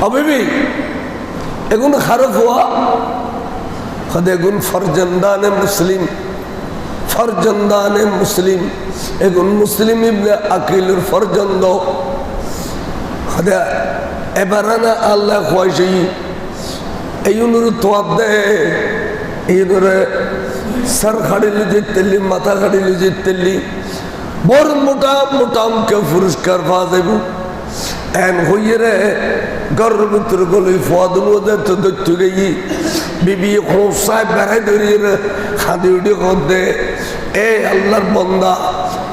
अभी एगुन हरफ हुआ खद एगुन फरजंदान मुस्लिम फरजंदान मुस्लिम एगुन मुस्लिम इब्ने अकीलुर फरजंदो खद एबाराना अल्लाह ख्वाहिशी एयुनुर तोआदे एयुनुर सर खड़ी लुजितली माथा खड़ी लुजितली बोर मोटा मोटा उनके पुरस्कार पादेबु एन होइरे गर्भमित्र गोली फादुनुदे तो दत्तु गई बीबी खोसा बेरे दरिये खादी उड़ी खोदे ए अल्लाहर बंदा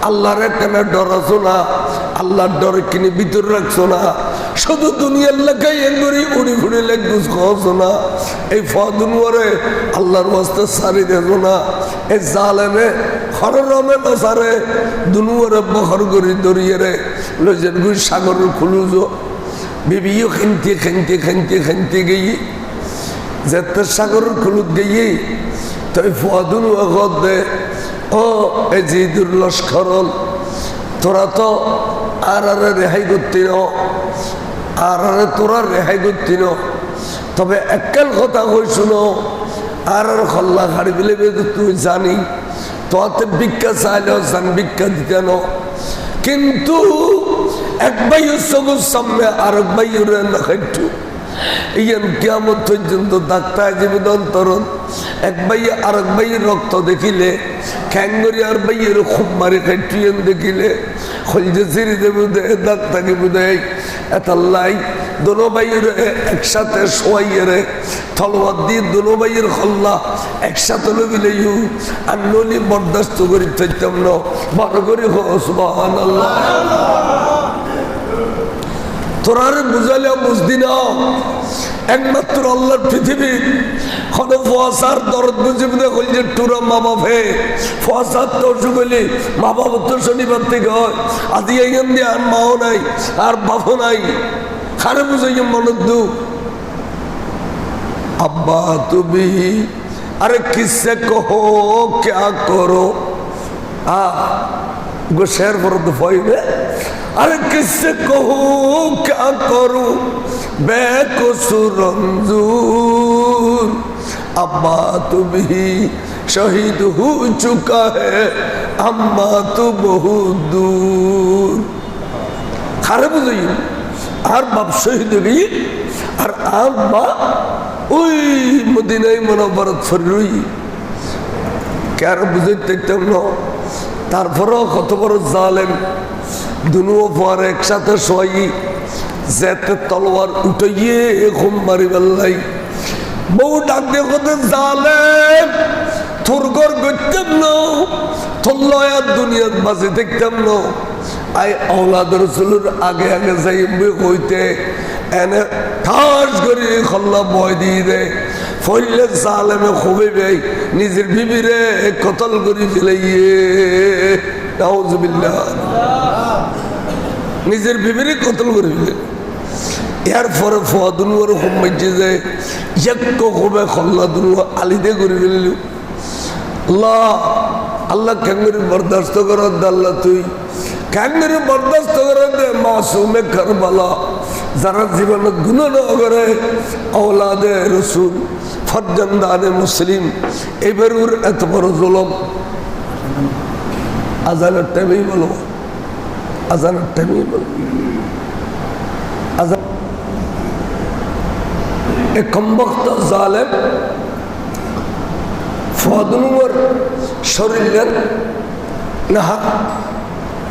अल्लाहर कने डर सुना अल्लाहर डर किनी भीतर रख सुना शुद्ध दुनिया लगे एंगुरी उड़ी फुड़ी लेग दुस्को सुना ए फादुनुरे अल्लाहर वास्ते सारी दे सुना ए जालिमे खररो में बसारे दुनुरे बखर गुरी दरिये रे लोजन गुई सागर खुलुजो बीबी यो खंती खंती खंती खंती गई जत्तर सागर खुलुद गई तो फादुनु अगद दे ओ एजीदुर लश्करल तोरा तो आरारे रेहाई गुत्ती नो आरारे तोरा रेहाई गुत्ती नो तबे एकल कथा कोई सुनो आरार खल्ला खाड़ी बिले बेद तू जानी तो आते बिक्का सालो सन बिक्का दिया नो किंतु एक भाई उसको सम्मे आरक भाई उरे नखटू इयन क्या मत जंतो दाक्ता है जीवितन तरुण एक भाई आरक भाई रक्त देखिले कैंगरी आर भाई रो खूब मारे खटूयन देखिले खुलजे सिरी दे बुदे दाक्ता के बुदे एतल्लाई दोनों भाई रे एक साथ सोई रे तलवार दी दोनों भाई रे खल्ला एक साथ लो बिले यू अन्नोली बर्दाश्त करी थैतम नो बारगरी हो सुभान अल्लाह तोरारे बुझाले बुझदिना एकमात्र अल्लाहर पृथ्वी खनो फसार दर्द बुझिबने कइले टुरा मा बाप हे फसार तो सुगली मा बाप तो शनिবার থেকে হয় আদি এখান দিয়ে আর মাও নাই আর বাপও নাই খারে বুঝাইয়ে মনত দু अब्बा तू भी अरे किससे कहो क्या करो गो शेर पर दफाई में अरे किससे कहो क्या करूं बेकसूर रंजूर अब्बा तू भी शहीद हो चुका है अम्मा तो बहुत दूर खारे बुझाइए और बाप शहीद हो गई और अम्मा ওই মদিনায় মুনাওয়ারাত ফররুই কার বুঝাইতেম না তারপরও কত বড় জালেম দুনো পর একসাথে শোয়াই যেতে তলোয়ার উঠাইয়ে ঘুম মারি বেলাই বউ ডাক দিয়ে কত জালেম তোর ঘর গইতাম না তোর লয়া দুনিয়াত বাঁচে দেখতাম না আই আওলাদ রাসূলের আগে আগে যাইবে হইতে এনে ঠাস করে খল্লা বয় দিয়ে দে ফইলে জালেমে খুবই ভাই নিজের বিবিরে কতল করে ফেলাইয়ে নাউজুবিল্লাহ নিজের বিবিরে কতল করে ফেলে এর পরে ফুয়াদুনুর হুম মজ্জে যায় এক খুবে খল্লা দুনু আলিদে করে ফেলিল আল্লাহ আল্লাহ কেঙ্গরি বরদাস্ত কর আল্লাহ তুই কেঙ্গরি বরদাস্ত করে দে মাসুমে কারবালা যারা জীবনে গুনাহ না করে औलादे रसूल फरजंदाने मुस्लिम एबरूर एत बड़ जुल्म আযানের টাইমই বলো আযানের টাইমই বলো আযান এক কমবख्त জালেম ফাদুনুর শরীরের না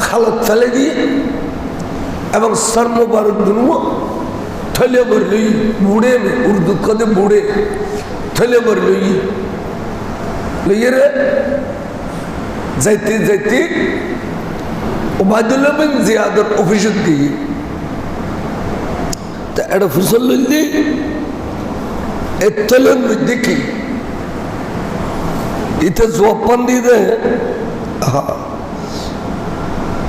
খালত ফেলে দিয়ে এবং सर मुबारक दुनुआ थले भर ली बूढ़े में उर्दू कदे बूढ़े थले भर ली रे जाती जाती उबादुल्लाह बिन जियाद ऑफिस दी तो एड़ा फुसल ली एतलन में देखी इधर ज़वापन दी दे हाँ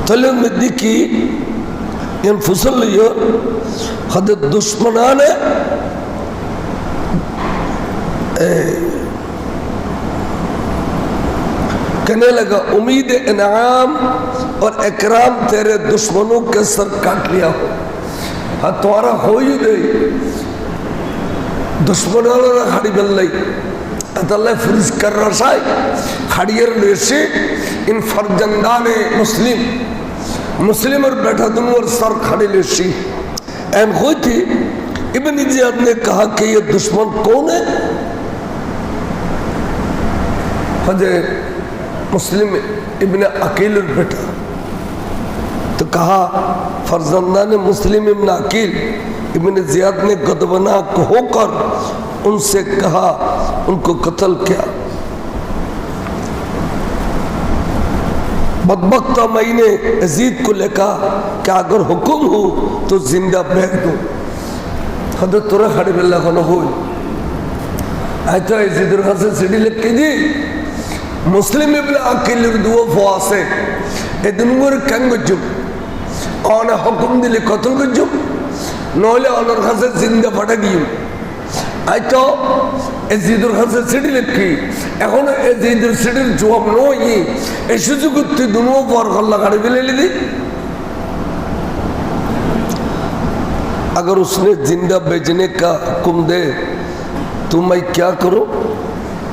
तलन में देखी इन फुसल लियो खद दुश्मनाने कहने लगा उम्मीद इनाम और इकराम तेरे दुश्मनों के सर काट लिया हो তোমারা হই দেই দুশ্মনেরা হাড়ি বেললাই তাহলে পুরস্কার রসাই হাড়িয়ের লেসে ইন ফরজন্দানে মুসলিম मुस्लिम और बैठा तुम और सर खड़े लेशी एम हुई थी इब्न जियाद ने कहा कि ये दुश्मन कौन है हजरत मुस्लिम इब्न अकील बेटा तो कहा फरजंदान मुस्लिम इब्न अकील इब्न जियाद ने गदबनाक होकर उनसे कहा उनको कत्ल किया बदबख्ता मैंने यजीद को लिखा कि अगर हुक्म हो तो जिंदा फेंक दो हजरत तोरा खड़े बेल्ला को हो ऐसा यजीदर से सीढ़ी लिख के दी मुस्लिम इब्न अकील दुआ फवासे ए दुनगुर कंगजुम और हुक्म दिले कत्ल गजुम नौले और से जिंदा फटा गियो आइतो एजिदुर हासे सिटी लिखी এখন एजिदुर सिटीर जवाब नई এই সুযোগতে দুনো পর গল্লা গাড়ি বেলে ली अगर उसने जिंदा बेचने का हुक्म दे तो मैं क्या करूं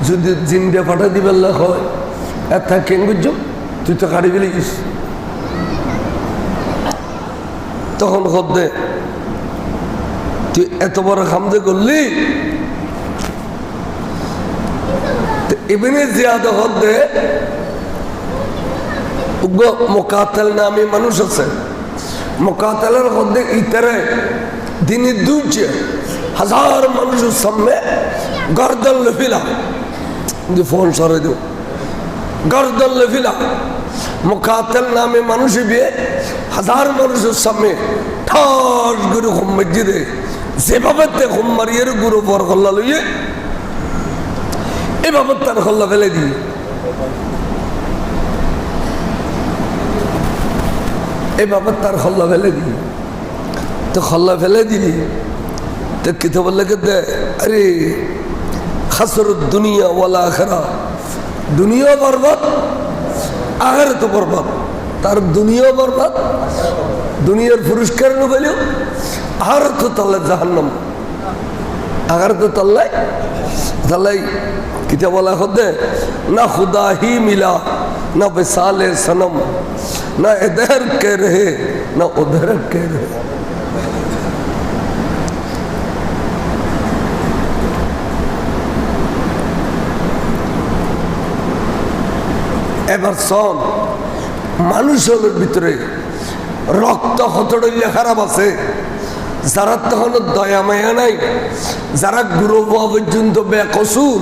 जो जिंदा फटा दी बेल्ला হয় এতা কেঙ্গুজ তুই তো গাড়ি বেলে গিস তখন হদে তুই এত বড় খামদে করলি इब्ने जियाद होते मुकातल नामी मनुष्य से मुकातल होते इतरे दिन दूचे हजार मनुष्य सम्मे गर्दन लफिला जो फोन सारे दो गर्दन लफिला मुकातल नामी मनुष्य भी हजार मनुष्य सम्मे ठास गुरु खुम मस्जिदे जेबाबते खुम मरियर गुरु पर खल्ला लुये ए बाबत तार खल्ला फेले दी ए बाबत तार खल्ला फेले दी तो खल्ला फेले दी तो किताब लगे दे अरे खसर दुनिया वाला आखिरा दुनिया बर्बाद आखिरत तो बर्बाद तार दुनिया बर्बाद दुनियार पुरस्कार न पेलो आखिरत तो तल्ले जहन्नम आखिरत तो तल्ले तल्ले किताब वाला खुदे ना खुदा ही मिला ना विसाले सनम ना इधर के रहे ना उधर के रहे এবার সন মানুষের ভিতরে রক্ত হতড়িলে খারাপ আছে যারা তখন দয়া মায়া নাই যারা গুরু পর্যন্ত বেকসুর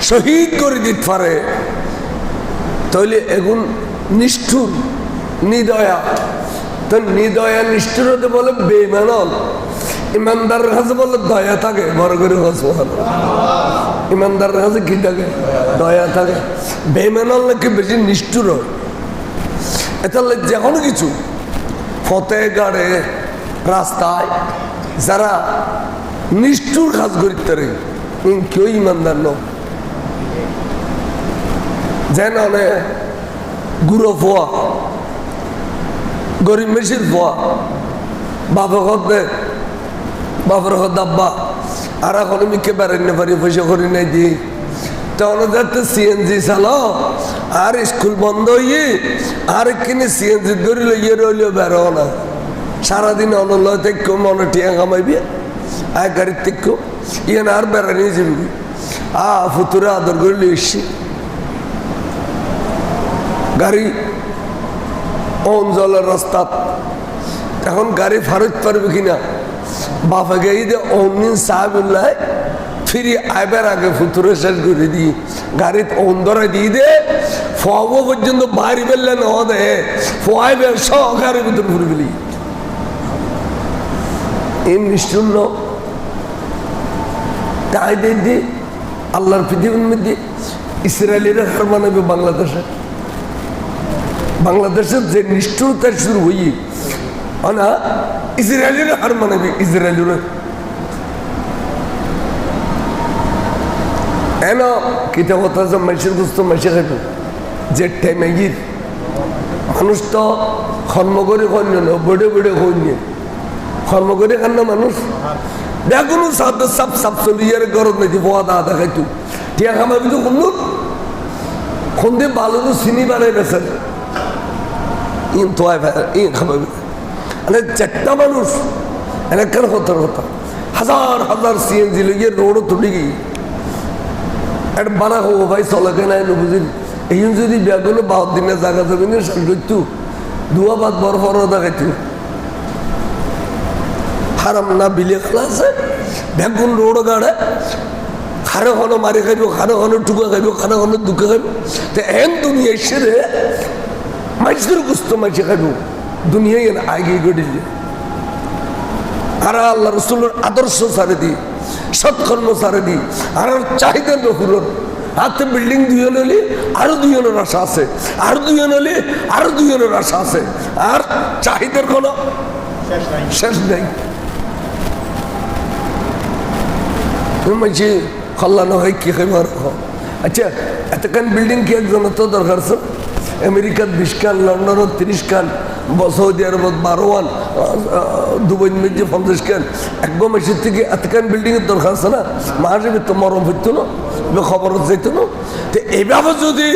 শহীদ করে দিতে পারে তাহলে এগুন নিষ্ঠুর নিদয়া তো নিদয়া নিষ্ঠুর হতে বলে বেঈমান ইমানদারের কাছে বলে দয়া থাকে বড় করে ইমানদারের কাছে কি থাকে দয়া থাকে বেঈমান নাকি বেশি নিষ্ঠুর হয় এটা যে কোনো কিছু ফতে গাড়ে রাস্তায় যারা নিষ্ঠুর কাজ করতে রে কেউ ইমানদার ন যেন গুঁড়ো ফোয়া গরিব মেশির ফোয়া বাপে দে বাপের দাব্বা আর এখন আমি কে বেড়াইতে পারি পয়সা করি নাই দিই তখন যাতে সিএনজি চালো আর স্কুল বন্ধ হইয়ে আর কিনে সিএনজি ধরে লইয়ে রইলেও বেরো না সারাদিন অনলয় থেকে মনে টিয়া কামাইবি আয় গাড়ির থেকে ইয়ে আর বেড়ানি যাবি ফুতুরে আদর করে লিখছি গাড়ি অঞ্চলের রাস্তা এখন গাড়ি ফারত পারবে কিনা বাপে গিয়ে দিয়ে অমনিন সাহেবুল্লাহ ফিরি আইবার আগে ফুতুরে শেষ করে দিই গাড়ি অন্ধরে দিয়ে দে ফোয়াবো পর্যন্ত বাইরে বেললে না দে ফোয়াইবে সব গাড়ির ভিতরে ঘুরে গেলি এমনি শূন্য তাই দিদি আল্লাহর পৃথিবীর মধ্যে ইসরায়েলিরা হার মানাবে বাংলাদেশের যে নিষ্ঠুরতা শুরু হই না ইসরায়েলিরা হার মানাবে ইসরায়েলিরা এন কিতাব মাইসের গোস্ত মাইসে খাইব যে টাইমে গিয়ে মানুষ তো কর্ম করে কন্য বেড়ে বেড়ে কন্য কর্ম করে খান না মানুষ বেগুন সাপ সাপ সাপ চলিয়ার গরম নাকি পোয়া দা দেখাইতো টিয়া খামাবি তো কোন খন্দে ভালো তো চিনি বানাই বেছেন ইন তোয়াই ইন খামাবি মানে চারটা মানুষ এনেকার হতার কথা হাজার হাজার সিএনজি লইয়ে রোডও তুলি গিয়ে একটা বানা হবো ভাই চলে কেন বুঝি এই যদি বেগুলো বাহার দিনের জায়গা যাবে না করতো দুয়া বাদ বড় বড় দেখাইতো হারাম না বিলে খেলা আছে বেগুন রোড গাড়ে খারে হনো মারি খাইব খারে হনো টুকা খাইব খারে হনো দুঃখে খাইব তো এন দুনিয়া সেরে মাইসের গুস্ত মাইসে খাইব দুনিয়ায় আগে গড়িয়ে আর আল্লাহ রসুলের আদর্শ সারে দিই সৎকর্ম সারে দিই আর চাহিদা নফুরত হাতে বিল্ডিং দুজন হলে আরো দুজনের আশা আছে আর দুজন হলে আরো দুজনের আশা আছে আর চাহিদার কোনো শেষ নেই মাঝে কল্যাণ হয় কি খাইবার আচ্ছা এতখান বিল্ডিং কি একজন তো দরকার আছে আমেরিকাত 20 খান লন্ডনত 30 খান সৌদি আরবত 12 দুবাই মধ্যে 50 খান একদম মাসের থেকে এতখান বিল্ডিং এর দরকার আছে না মাঝে তো মরম হইতো না খবর যাইতো না তো এইভাবে যদি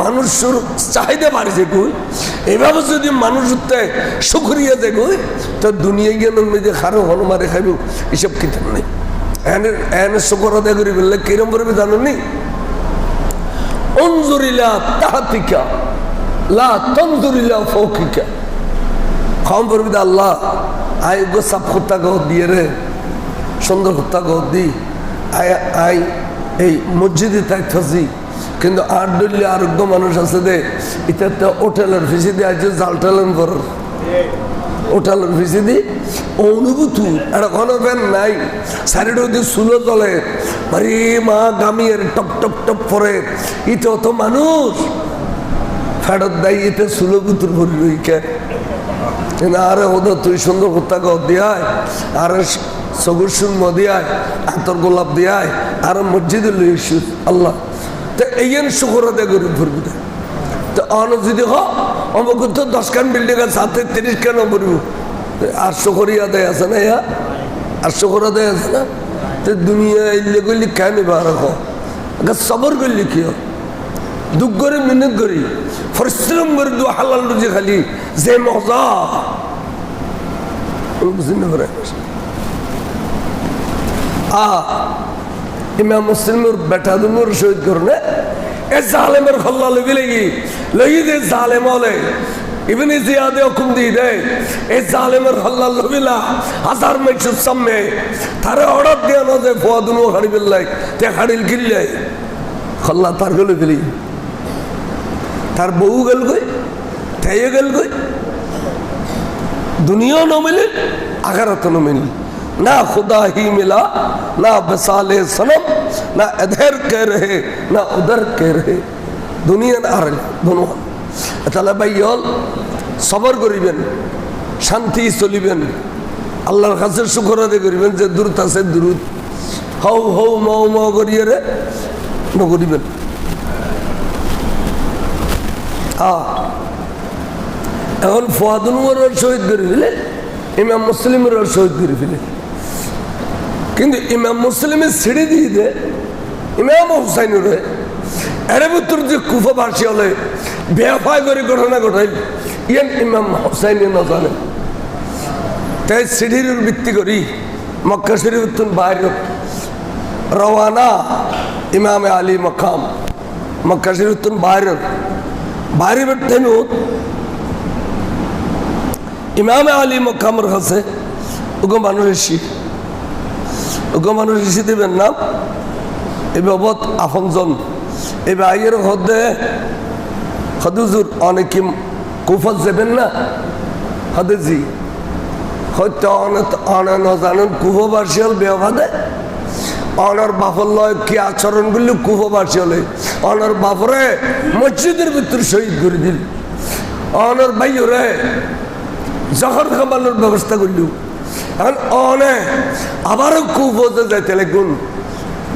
মানুষের চাহিদা বাড়ে যে কই এইভাবে যদি মানুষ সুখরিয়া যে কই তো দুনিয়া জ্ঞানের মধ্যে খারো হন মারে খাইব এসব কিতাব নেই এনে শুকর আদায় করি বললে কিরম করবে জানো নি অঞ্জুরিলা তাহাতিকা লা তঞ্জুরিলা ফৌকিকা কম করবি আল্লাহ আই গো সাপ কুত্তা গো দিয়ে রে সুন্দর কুত্তা গো দি আই এই মসজিদে তাই থাকি কিন্তু আর ডলি আরোগ্য মানুষ আছে দে এটা তো হোটেলের ফিসি দিয়ে আছে জাল টেলেন বড় হোটেলের ফিসি দি অনুভূতি একটা কোনো ফ্যান নাই সাইডে ওদের সুলো চলে আরে মা গামিয়ের টপ টপ টপ পরে ইতে অত মানুষ ফেরত দেয় এতে সুলো বুতুর ভরি রইকে আরে ওদের তুই সুন্দর কুত্তা গদ দিয়ায় আর সগুর শূন্য দিয়ায় আতর গোলাপ দিয়ায় আর মসজিদে লই আল্লাহ তো এই শুকর আদায় করি ভরবি তো অন যদি অমুক তো 10 খান বিল্ডিং আছে সাথে 30 খান ভরব আর শুকরি আদায় আছে না ইয়া আর শুকর আদায় আছে না তো দুনিয়া এলে গলি কেন বার সবর করলি কি দুঃখ করে মিনত করি পরিশ্রম করে দু হালাল রুজি খালি যে মজা বুঝলি না করে ইমাম মুসলিমের বেটা দুনোর শহীদ করনে এ জালেমের খল্লা লবি লাগি লই দে জালেম হলে ইবনে জিয়াদে হুকুম দি দে এ জালেমের খল্লা লবিলা হাজার মাইসুর সামনে তারে অর্ডার দিয়া না যে ফোয়া দুনো খাড়ি বেলাই তে খাড়িল কিল্লাই খল্লা তার গলে ফেলি তার বউ গেল গই তাইও গেল গই दुनिया न मिले आखिरत न मिली ना खुदा ही मिला ना बसाले सनम ना इधर कह रहे ना उधर कह रहे दुनिया ना रहे दोनों তাহলে ভাইয়ল সবর করিবেন শান্তি চলিবেন আল্লাহর কাছে শুকর আদায় করিবেন যে দূরত আছে দূরত হও হও মাও মাও করিয়ে রে নকরিবেন এখন ফুয়াদুল শহীদ করে ফেলে ইমাম মুসলিমের শহীদ করে ফেলে কিন্তু ইমাম মুসলিমের ছেড়ে দিয়ে দে ইমাম হুসাইনের এর ভিতর যে কুফাবাসী হলে বেফাই করে ঘটনা ঘটাইল ইয়ান ইমাম হুসাইনে না জানে তাই সিঁড়ির ভিত্তি করি মক্কা শরীফ বাইরে রওয়ানা ইমাম আলী মকাম মক্কা শরীফ বাইরে বাইরে বেরতে ইমাম আলী মকামের কাছে ওগো মানুষ এসি ওগো মানুষ এসি দেবেন নাম এই বাবদ আপনজন এই ভাইয়ের হদে হদুজুর অনেকে কুফত যাবেন না হদে জি হয়তো অনেক নজানেন কুফবাসী হল বেবাদে অনার বাপর লয় কি আচরণ করলে কুফবাসী হলে অনার বাপরে মসজিদের ভিতরে শহীদ করে দিল অনার ভাইরে জহর খাবানোর ব্যবস্থা করল এখন অনে আবারও কুফতে যাইতে লাগুন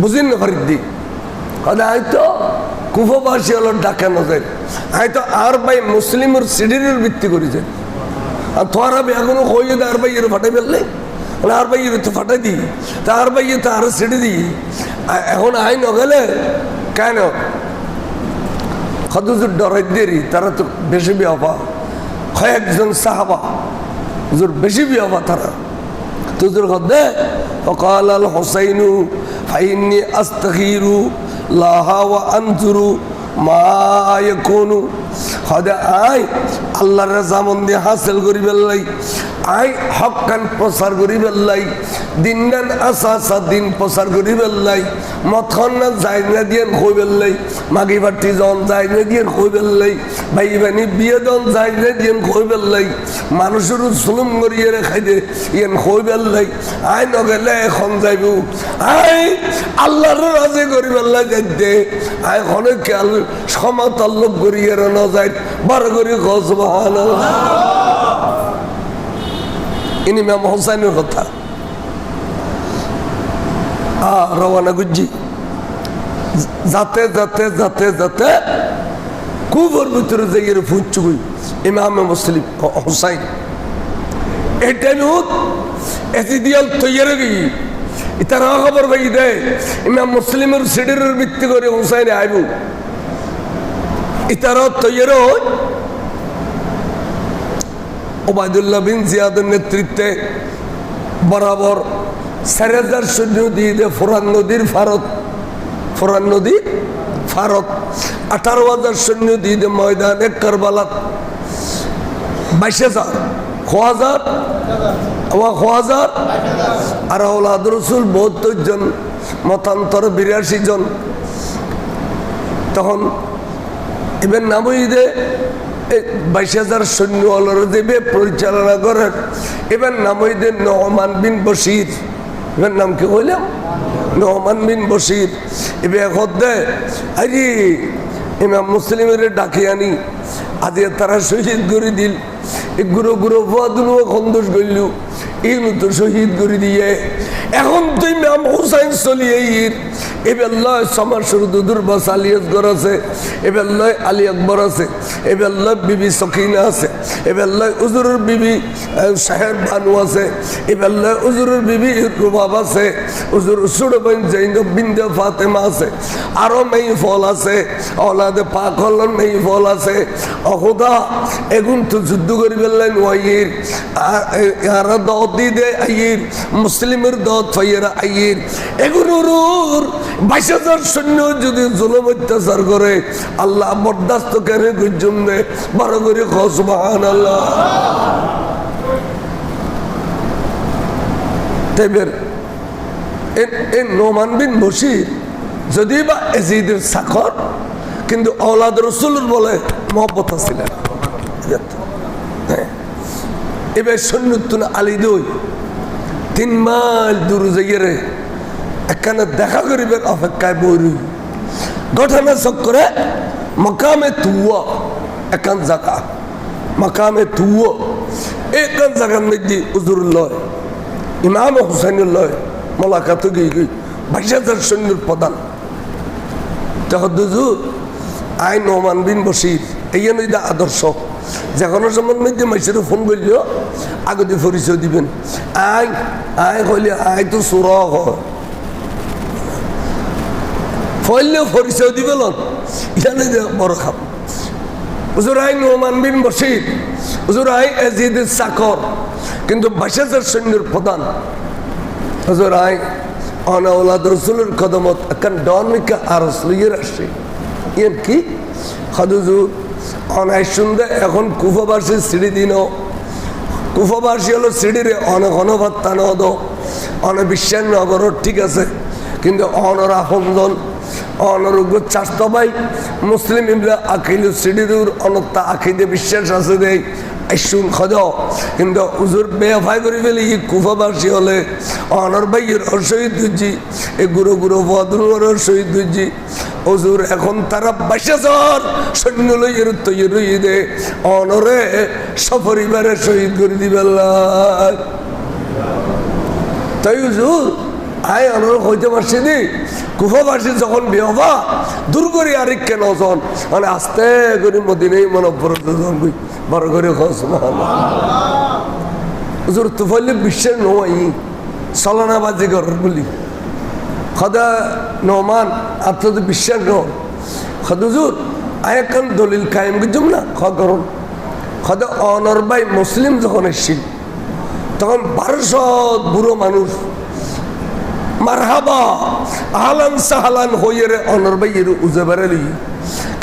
বুঝিন না ফারিদ্দি হয়তো কুফবাসী হল ডাকানো যায় হয়তো আর ভাই মুসলিমের সিডির ভিত্তি করেছে আর তোরা এখনো কইয়ে আর ভাই এর ফাটাই ফেললে আর ভাই তো ফাটাই দিই, তার ভাই তো আরো ছেড়ে দিই। এখন আই নগেলে কেন হুজুর ডরাই দেরি, তারা তো বেশি বিয়াবা, কয়েকজন সাহাবা হুজুর বেশি বিয়াবা তারা। তো হুজুর হদে فقال الحسين فإني أستخير لها وأنظر ما يكون। হদে আই আল্লাহর রাজামন্দি হাসিল করি বেল্লাই, আই হক কান প্রচার করি বেল্লাই, দিন গান আসা দিন প্রচার করি বেল্লাই, মতখন না যাই না দিয়ে কই বেল্লাই, মাগি পাটি জন যাই না দিয়ে কই বেল্লাই, ভাই বানি বিয়ে জন যাই না দিয়ে কই বেল্লাই, মানুষের জুলুম করিয়ে রেখাই দে ইয়েন কই বেল্লাই। আই নগেলে এখন যাইব আই আল্লাহর রাজি করি বেল্লাই যাইতে, আই অনেক খেয়াল সমাতাল্লুক করিয়ে না যায় বার করি সুবহানাল্লাহ। ইনি ইমাম হোসেনের কথা। রওয়ানা গুজি যাতে যাতে যাতে যাতে কুবর ভিতরে যাইয়ে ফুঁচুই ইমাম মুসলিম হোসাইন এটা নুত এসিদিয়াল তৈরি গই ইতারা খবর ভাই দে ইমাম মুসলিমের সিডিরের ভিত্তি করে হোসাইন আইব ইতারা তৈরি হয়। ওবায়দুল্লাহ বিন জিয়াদের নেতৃত্বে বরাবর 4000 সৈন্য দিয়ে দে ফোরান নদীর ফারত, ফোরান নদীর ফারত 18,000 সৈন্য দিয়ে দে ময়দানে কারবালাত, 22,000 1000 আর আওলাদ রাসূল 72 জন, মতান্তর 82 জন। তখন এবার নামই দে 22,000 সৈন্য অলর দেবে পরিচালনা করেন। এবার নামই দে নোমান বিন বশির, এবার নাম কি বললাম নোমান বিন বশির। এবার এখন দে আরে ইমাম মুসলিমের ডাকি আনি আজকে তারা শহীদ করে দিল, গুরু গুরু ফাদুল খন্দস গইল ইনু তো শহীদ করে দিয়ে এখন তুই ইমাম হুসাইন চলিয়ে এবার লয় সমার শুরু দুর্বাস আলিয়াস গর আছে, এবার লয় আলী আকবর আছে, এবার লয় বিবি সকিনা আছে, এবার লয় উজুরের বিবি শাহের বানু আছে, এবার লয় উজুরের বিবি রুবাব আছে, উজুর সুরবাইন জাইনব বিন্দে ফাতেমা আছে, আরো মেই ফল আছে, ওলাদে পাক হলন মেই ফল আছে। অখুদা এগুন তো যুদ্ধ করি বেললেন ওয়াইর আর দত দি দে আইর মুসলিমের দত ফাইয়েরা আইর এগুলোর 22,000 সৈন্য যদি জুলুম অত্যাচার করে আল্লাহ বরদাস্ত করে গুজুমনে বড় করে সুবহানাল্লাহ। তাইবের এ নোমান বিন বশির যদি বা এজিদের সাখর কিন্তু আওলাদ রাসূলের বলে মহব্বত ছিলেন। এবার সৈন্যতুন আলী দই 3 মাইল দূর যাইয়ে এখানে দেখা করিবেন অপেক্ষায় বই ঘটনা চক্করে মকামে তুয়া একান জায়গা, মকামে তুয়া একান জায়গার মধ্যে হুজুর লয় ইমাম হুসাইনের লয় মোলাকাত গিয়ে 22,000 সৈন্যের প্রধান। তখন হুজুর আই নোমান বিন বশির এই নইদা আদর্শ যে কোনো সময় মধ্যে মাইসের ফোন করল আগে দিয়ে পরিচয় দিবেন। আয় আয় কইলে আয় তো সুর হয় ফললেও পরিচয় দিবেন এখানে বড় খাম। হুজুর আই নোমান বিন বশির, হুজুর আই এজিদের চাকর কিন্তু 22,000 সৈন্যের প্রধান। হুজুর আই অনাওলাদ রাসূলের কদমত এখন ডনমিকা আরস লইয়ে আসছে ইয়েন কি খাদুজুর অনাই শুনতে এখন কুফাবাসী সিঁড়ি দিন কুফাবাসী হলো সিঁড়িরে অনেক অনভাত্তা নদ অনেক বিশ্বাস নগর ঠিক আছে কিন্তু অনর আফমজন অনরোগ্য চাষত ভাই মুসলিম ইমরা আখিল সিঁড়ির অনত্তা আখিদে বিশ্বাস আছে দেয় শুন খদ কিন্তু হুজুর বেফাই করে ফেলি কুফাবাসী হলে অনর ভাইয়ের শহীদ হচ্ছি এই গুরু গুরু বদর শহীদ হচ্ছি হুজুর এখন তারা 22,000 সৈন্য লইয়ের তৈরি দে অনরে সপরিবারে শহীদ করে দিবে তাই হুজুর আয় অনর হইতে পারছি দি কুফাবাসী যখন বেহবা দূর করি আরেক কেন জন মানে আস্তে করে মদিনেই মনে বড় করে হুজুর তুফাইলে বিশ্বের নয় চলনাবাজি করার বলি খদা নমান আপনার তো বিশ্বাস নন খদুজুর আয়াকান দলিল কায়েম করছুম না করুন খদা অনর ভাই মুসলিম যখন এসছিল তখন 1200 বুড়ো মানুষ মারহাবা আহলান সাহলান হয়ে রে অনর ভাই এর উজেবারেলি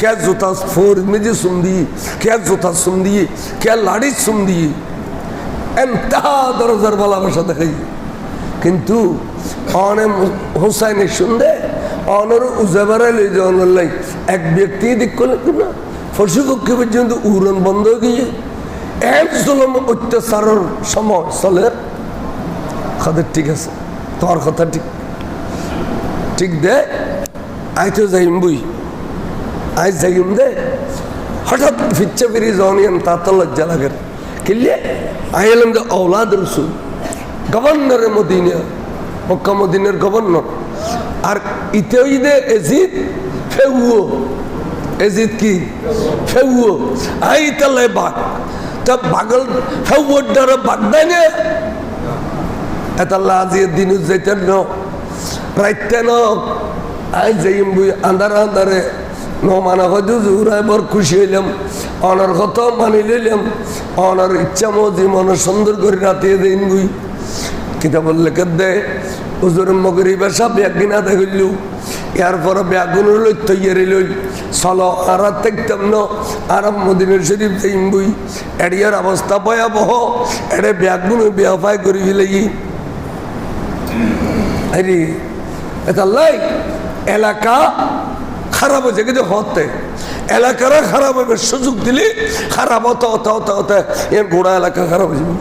क्या जूता फोर मुझे सुन दिए क्या जूता सुन दिए क्या लाड़ी सुन दिए इंतहा दरजार वाला भाषा देखाई किंतु ऑने हुसैन सुनदे ऑनर उजबरा ले जाने लाई एक व्यक्ति दिक्को ना फर्शी को क्यों बच्चों तो उड़न बंद हो गई एक जुल्म अत्याचार समय सलेर खादर ठीक है तो और खाता ठीक दे आये तो जाइम बुई आज जाइम दे हठात फिच्चे फिरी जानियन तातल जलाकर किल्ले आयलम दे औलाद रसूल गवर्नर मदीना मक्का मदीनार गवर्नर और इतोइदे एजिद फेवो एजिद की फेवो आई तले बाग तब बागल फेवो डर बागदाने एतल्ला आजिए दिन उज्जैन नो राइटे नो आज जाइम बुई अंदर नमाना कदू जुराय बर खुशी हইলাম অনার কত মানি লইলাম অনার ইচ্ছা মজি মন সুন্দর করে রাতে দিন গুই কিতাব লেখা দে হুজুর মগরিবের সব একদিনা দেখিলু এর পর ব্যাগুন লই তৈরি লই চলো আর দেখতাম না আরাম মদিনার শরীফ যাইম বুই এডিয়ার অবস্থা ভয়াবহ এডে ব্যাগুন বিয়াফাই করি ফেলাই আরে এটা লাই এলাকা খারাপ হয়েছে কিন্তু হতে এলাকারা খারাপ হবে সুযোগ দিলে খারাপ হতে হতে হতে হতে এর গোড়া এলাকা খারাপ হয়ে যাবে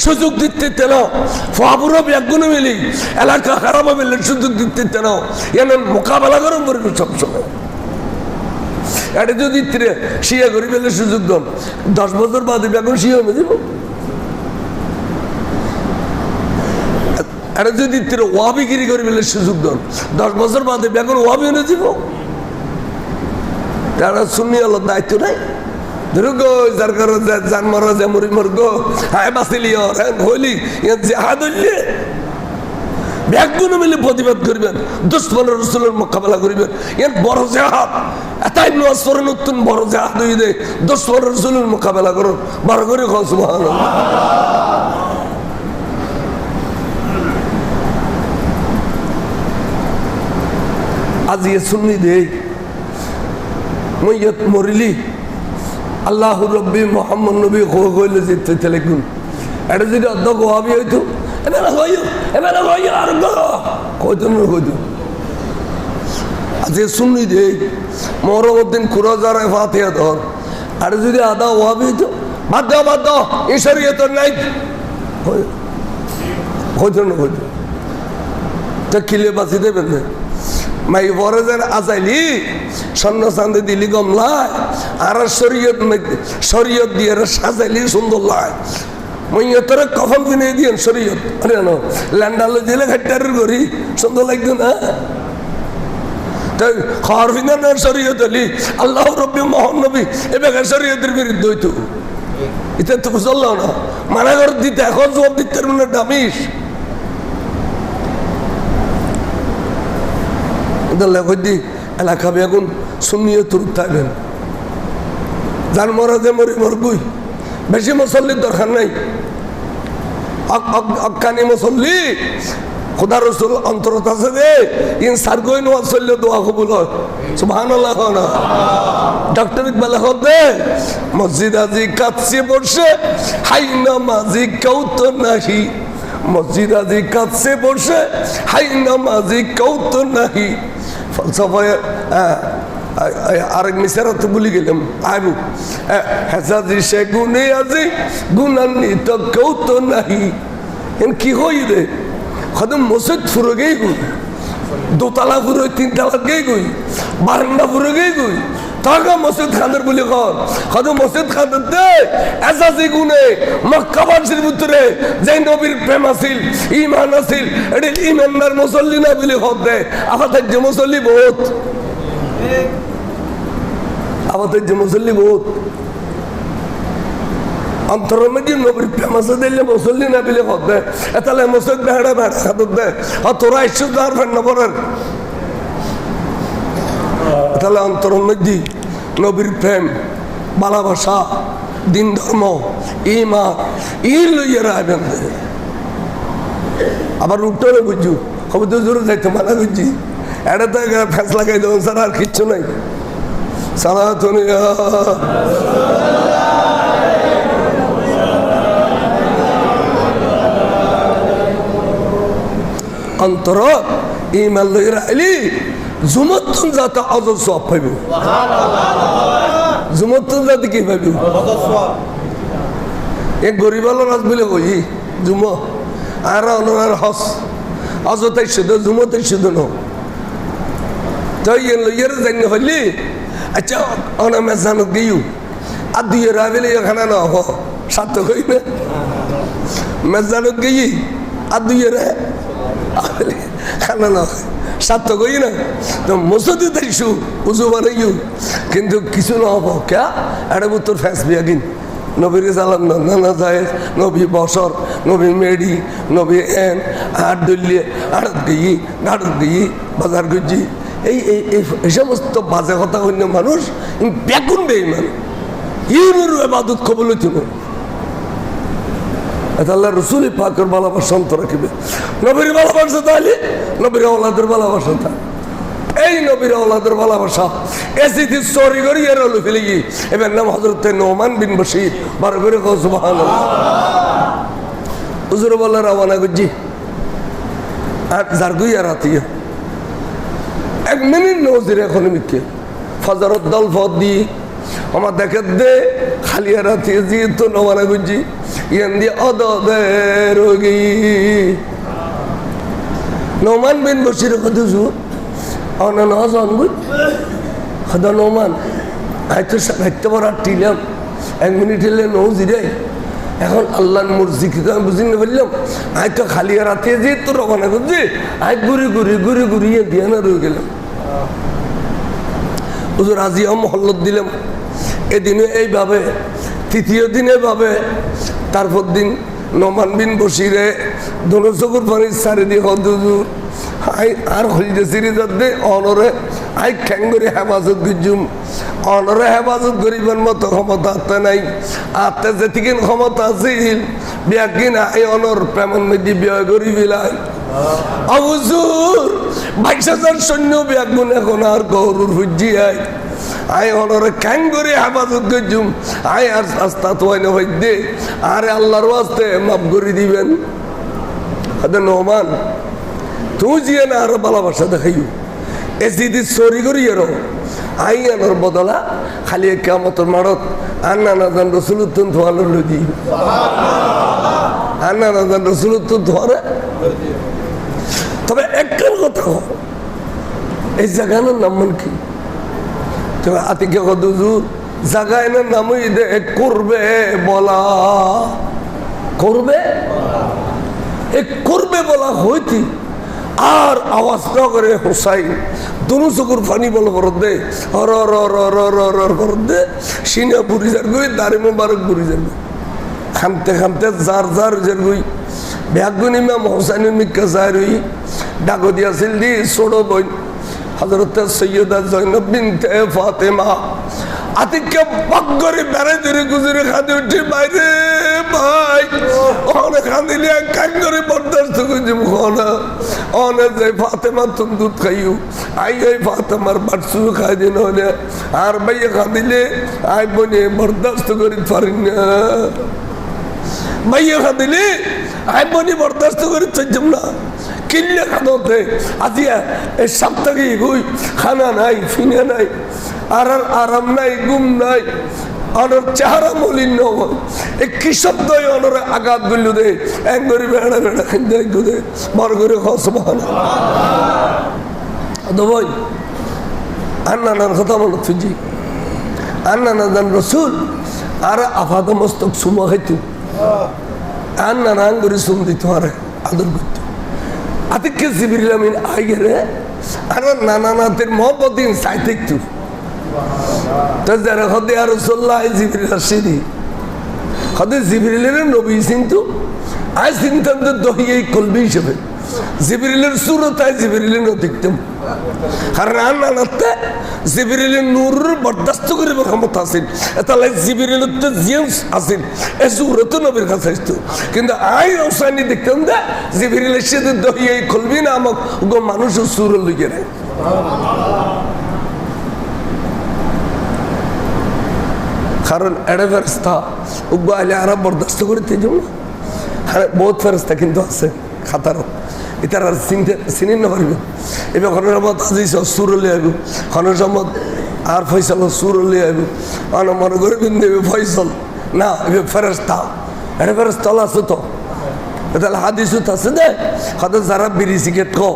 সুযোগ দিতে না ফাবুরা ব্যাগুনে মিলি এলাকা খারাপ হবে সুযোগ দিতে না এর মোকাবেলা করুন পারবে সবসময় এটা যদি শিয়া করি পেলে সুযোগ দেন 10 বছর বাদে ব্যাগুন শিয়া হয়ে যাব এটা যদি ওয়াবিগিরি করে পেলে সুযোগ দেন 10 বছর বাদে ব্যাগুন ওয়াবি হয়ে যাব তারা শুনি হলো দায়িত্ব নাই ধরুগো যার কারণ জান মারা যে মরি মরগো হায় বাসিলি হইলি জেহাদ হইলে ব্যাগুন মিলে প্রতিবাদ করবেন দুশ্মন রসুলের মোকাবেলা করবেন এর বড় জেহাদ এটাই নসর নতুন বড় জেহাদ হয়ে দেয় দুশ্মন রসুলের মোকাবেলা করো বড় করে খাও সুবহানাল্লাহ আজ ইয়ে শুনি দে মইয়ত মরিলি আল্লাহ রব্বি মোহাম্মদ নবী কইলে যেতে তেলেগুন এটা যদি অধ্যক্ষ হবি হইতো এবার আর কইতো না কইতো আজ শুনি দে মরমদ্দিন কুরাজারে ফাতিহা ধর আর যদি আদা হবি হইতো বাদ দাও এই শরীয়ত নাই কইতো না কইতো তা কিলে বাঁচি দেবেন না মাই বড়দের আজাইলি স্বর্ণ চাঁদে দিলি গমলায় আর শরীয়ত দিয়ে সাজাইলি সুন্দর লাগে মইয়তরে কফন কিনে দিয়েন শরীয়ত আরে না ল্যান্ডালো দিলে ঘাটটারের গড়ি সুন্দর লাগতো না তাই খাওয়ার ফিনা না শরীয়ত আলি আল্লাহ রব্বি মোহাম্মদ নবী এবার শরীয়তের বিরুদ্ধে হইতো এটা তো চললো না মানা করে দিতে এখন জবাব দিতে না দামিস এলাকা বেগুন শুনিয়ে তুর থাকবেন যার মরা যে মরি মরগুই বেশি মুসল্লির দরকার নাই অক্কানি মুসল্লি খোদা রসুল অন্তরত আছে রে ইনসার গই নোয়া চললে দোয়া কবুল হয় সুবহানাল্লাহ না ডক্টর ইকবাল দে মসজিদ আজি কাছে বসে হাই নামাজি কৌত নাহি মসজিদ আজি কাছে বসে হাই নামাজি কৌত নাহি ফলসফায় আরেক মিশারা তো ভুলে গেলাম আবু হেসাজি সে গুনে আজি গুণান্বিত কেউ তো নাহি কি হই রে খদম মসজিদ ফুরে গেই গুই দোতলা ফুরে 3 তালা গেই গুই বারান্দা ফুরে গেই গুই তাকা মসজিদ খানের বলি খদম মসজিদ খানের দে হেসাজি গুনে মক্কাবাসীর ভিতরে যে নবীর প্রেম আছিল ঈমান আছিল এটি ঈমানদার মুসল্লি না বলি হদ দে আমাদের যে মুসল্লি বহুত আমাদের যে মুসল্লি বহুত অন্তরের মধ্যে নবীর প্রেমাসে দিলে মুসল্লি না বিলে হতে তাহলে মুসল বেড়া বেড়া খাতে দেয় তোরা ইস্যু তো আর ফেন পড়েন তাহলে অন্তরের মধ্যে নবীর প্রেম ভালোবাসা দিন ধর্ম ইমা ই লইয়া রাখবেন আবার উঠতে বুঝু খবর তো জোরে যাইতে মানা বুঝছি এটা তো ফ্যাস লাগাই দেবেন স্যার আর কিচ্ছু নাই সারা তো অন্তর ইমান লইয়া আইলি জুমতুন যাতে অজর সব পাইব জুমতুন যাতে কি পাইব এ গরিব রাজ বলে কই জুম আর অনার হস অযথাই শুধু জুমতেই শুধু ন তাই লইয়ার জানি হইলি আচ্ছা অনা মেজানত গিয়েও আর দুই রাবিলে এখানে না হ সাত কই না মেজানত গিয়ে আর দুই রে খানা না সাত কই না তো মসজিদে তাইছু উজু বানাইও কিন্তু কিছু না হবো কে এটা তোর ফ্যাস বিয়া কিন নবীর জালান নানা যায় নবী বসর নবী মেডি নবী এন আট দলিয়ে আড়ত গিয়ে গাড়ত গিয়ে বাজার গুজি এই এই সমস্ত বাজে কথা অন্য মানুষ বেগুন দেয় মানে ইউনুর এবাদত কবল হইছিল আল্লাহ রসুল পাকের ভালোবাসা অন্তর রাখবে নবীর ভালোবাসা তাহলে নবীর ওলাদের ভালোবাসা তাহলে এই নবীর ওলাদের ভালোবাসা এসিটি চুরি করি এর হলো ফেলে গিয়ে এবার নাম হযরত নোমান বিন বশীর বারো করে কও সুবহানাল্লাহ হুজুর বলে রওনা গুজি আর জারগুই আর আতিয়া এক মিনিট নজরে এখন মিকে ফজরত দল ফদ দি আমার দেখে দে খালিয়া রাতে জি তো রওনা গুজি ইয়ান দি অদদে রোগী নোমান বিন বশীর কদুজু অনা নজন বুঝ খদা নোমান হয়তো হাইতে বড় টিলাম এক মিনিট এলে নৌজিরে এখন আল্লাহর মুরজি কি বুঝি না বললাম হয়তো খালি রাতে যে তো রবানা করছি আয় ঘুরি ঘুরি ঘুরি ঘুরিয়ে দিয়ে না রয়ে গেলাম হুজুর আজিয়া মহল্লত দিলাম এদিনে এইভাবে তৃতীয় দিনে ভাবে তারপর দিন নোমান বিন বশীরে দোনো চকুর পানি সারি দিয়ে হুজুর আই আর হইতে সিরি যাতে অনরে আই খ্যাঙ্গরি হেফাজত গুজুম অনরে হেফাজত করিবার মতো ক্ষমতা আত্মা নাই আত্মা যেতিকে ক্ষমতা আছিল ব্যাগিন আই অনর প্রেমন মেদি বিয় করি বিলাই অবজুর 22,000 সৈন্য ব্যাগুন এখন আর গৌরুর হুজি আই আই অনরে খ্যাঙ্গরি হেফাজত গুজুম আই আর আস্তা তো হয় না হইতে আরে আল্লাহর ওয়াস্তে মাফ করে দিবেন আদে নোমান তুই জিয়ে না আরো ভালোবাসা দেখাইও এ যদি চুরি করি আরো আই আনার বদলা খালি কিয়ামতের মারত আন্না না জান রসুলুত্তন ধোয়ালো লদি আন্না না জান রসুলুত্তন ধোয়ারে তবে একটার কথা এই জায়গার নাম কি তবে আতিকে কদুজুর জায়গায় না নামই দে করবে বলা করবে এ করবে বলা হইতি আর আওয়াজ না করে হোসাইন দুনো চকুর পানি বল করতে হর করতে সিনা বুড়ি যার গই দাড়ি মোবারক বুড়ি যার খামতে খামতে যার যার যার গই ব্যাগুন ইমাম হোসাইনের মিক্কা যার হই ডাকো দিয়াছিল দি ছোড়ো বই হযরত সৈয়দা জয়নব বিনতে ফাতেমা আতিকে বগরে বেড়ে ধরে গুজরে খাদে উঠে বাইরে ভাই ওখানে খাদিলে কাঙ্গরে বরদাস্ত করে খানা অনে যাই ফাতেমা তুমি দুধ খাইও আই এই ফাতেমার বাটসু খাই দিন হলে আর ভাইয়া খাদিলে আই বনে বরদাস্ত করে পারেন না ভাইয়া খাদিলে আই বনে বরদাস্ত করে চাইতাম না কিনলে খানোতে আজিয়া এই সপ্তাহে গুই খানা নাই ফিনা নাই আর আরাম নাই গুম নাই অনর চেহারা মলিন নয় এই কি শব্দ অনরে আঘাত গুলো দে একবারে বেড়া বেড়া খেতে দে বড় করে খসবান ভাই আন্নানার কথা মনে তুজি আন্নানা জান রসুল আর আফাদ মস্তক সুমা খাইতো আন্নানা আঙ্গুরি সুম দিত আর আদর করতো আতিকে জিবরিল আমিন আইরে আর নানানাতের মহব্বতিন চাই থাকতো তো যারা হদে আর রাসূলুল্লাহ জিবরিল আসিনি হয়তো জিবরিলের নবী কিন্তু আজ চিন্তাম তো দহি এই কলবি হিসেবে জিবরিলের সুরত আয় জিবরিলের দেখতাম কারণ আর নানাতে জিবরিলের নূর বরদাস্ত করিব ক্ষমতা আছে তাহলে জিবরিলের তো জিন্স আছে এ সুরত নবীর কাছে আসতো কিন্তু আই রসানি দেখতাম দে জিবরিলের সাথে দহি এই কলবি না আমাক গো মানুষের সুর লিখে নেয় কারণ এড়ে ফেরস্তা উগ্র আইলে আরব বরদাস্ত করতে যাবো বহুত ফেরস্তা কিন্তু আছে খাতার এটার আর চিনি না পারবে এবার খনের সম্মত আজিস সুর লিয়ে আইব খনের সম্মত আর ফয়সাল সুর লিয়ে আইব আন মনে করে দেবে ফয়সল না এবার ফেরস্তা এড়ে ফেরস্তা আছে তো তাহলে হাদিসুত আছে দে হয়তো যারা বিড়ি সিগারেট খো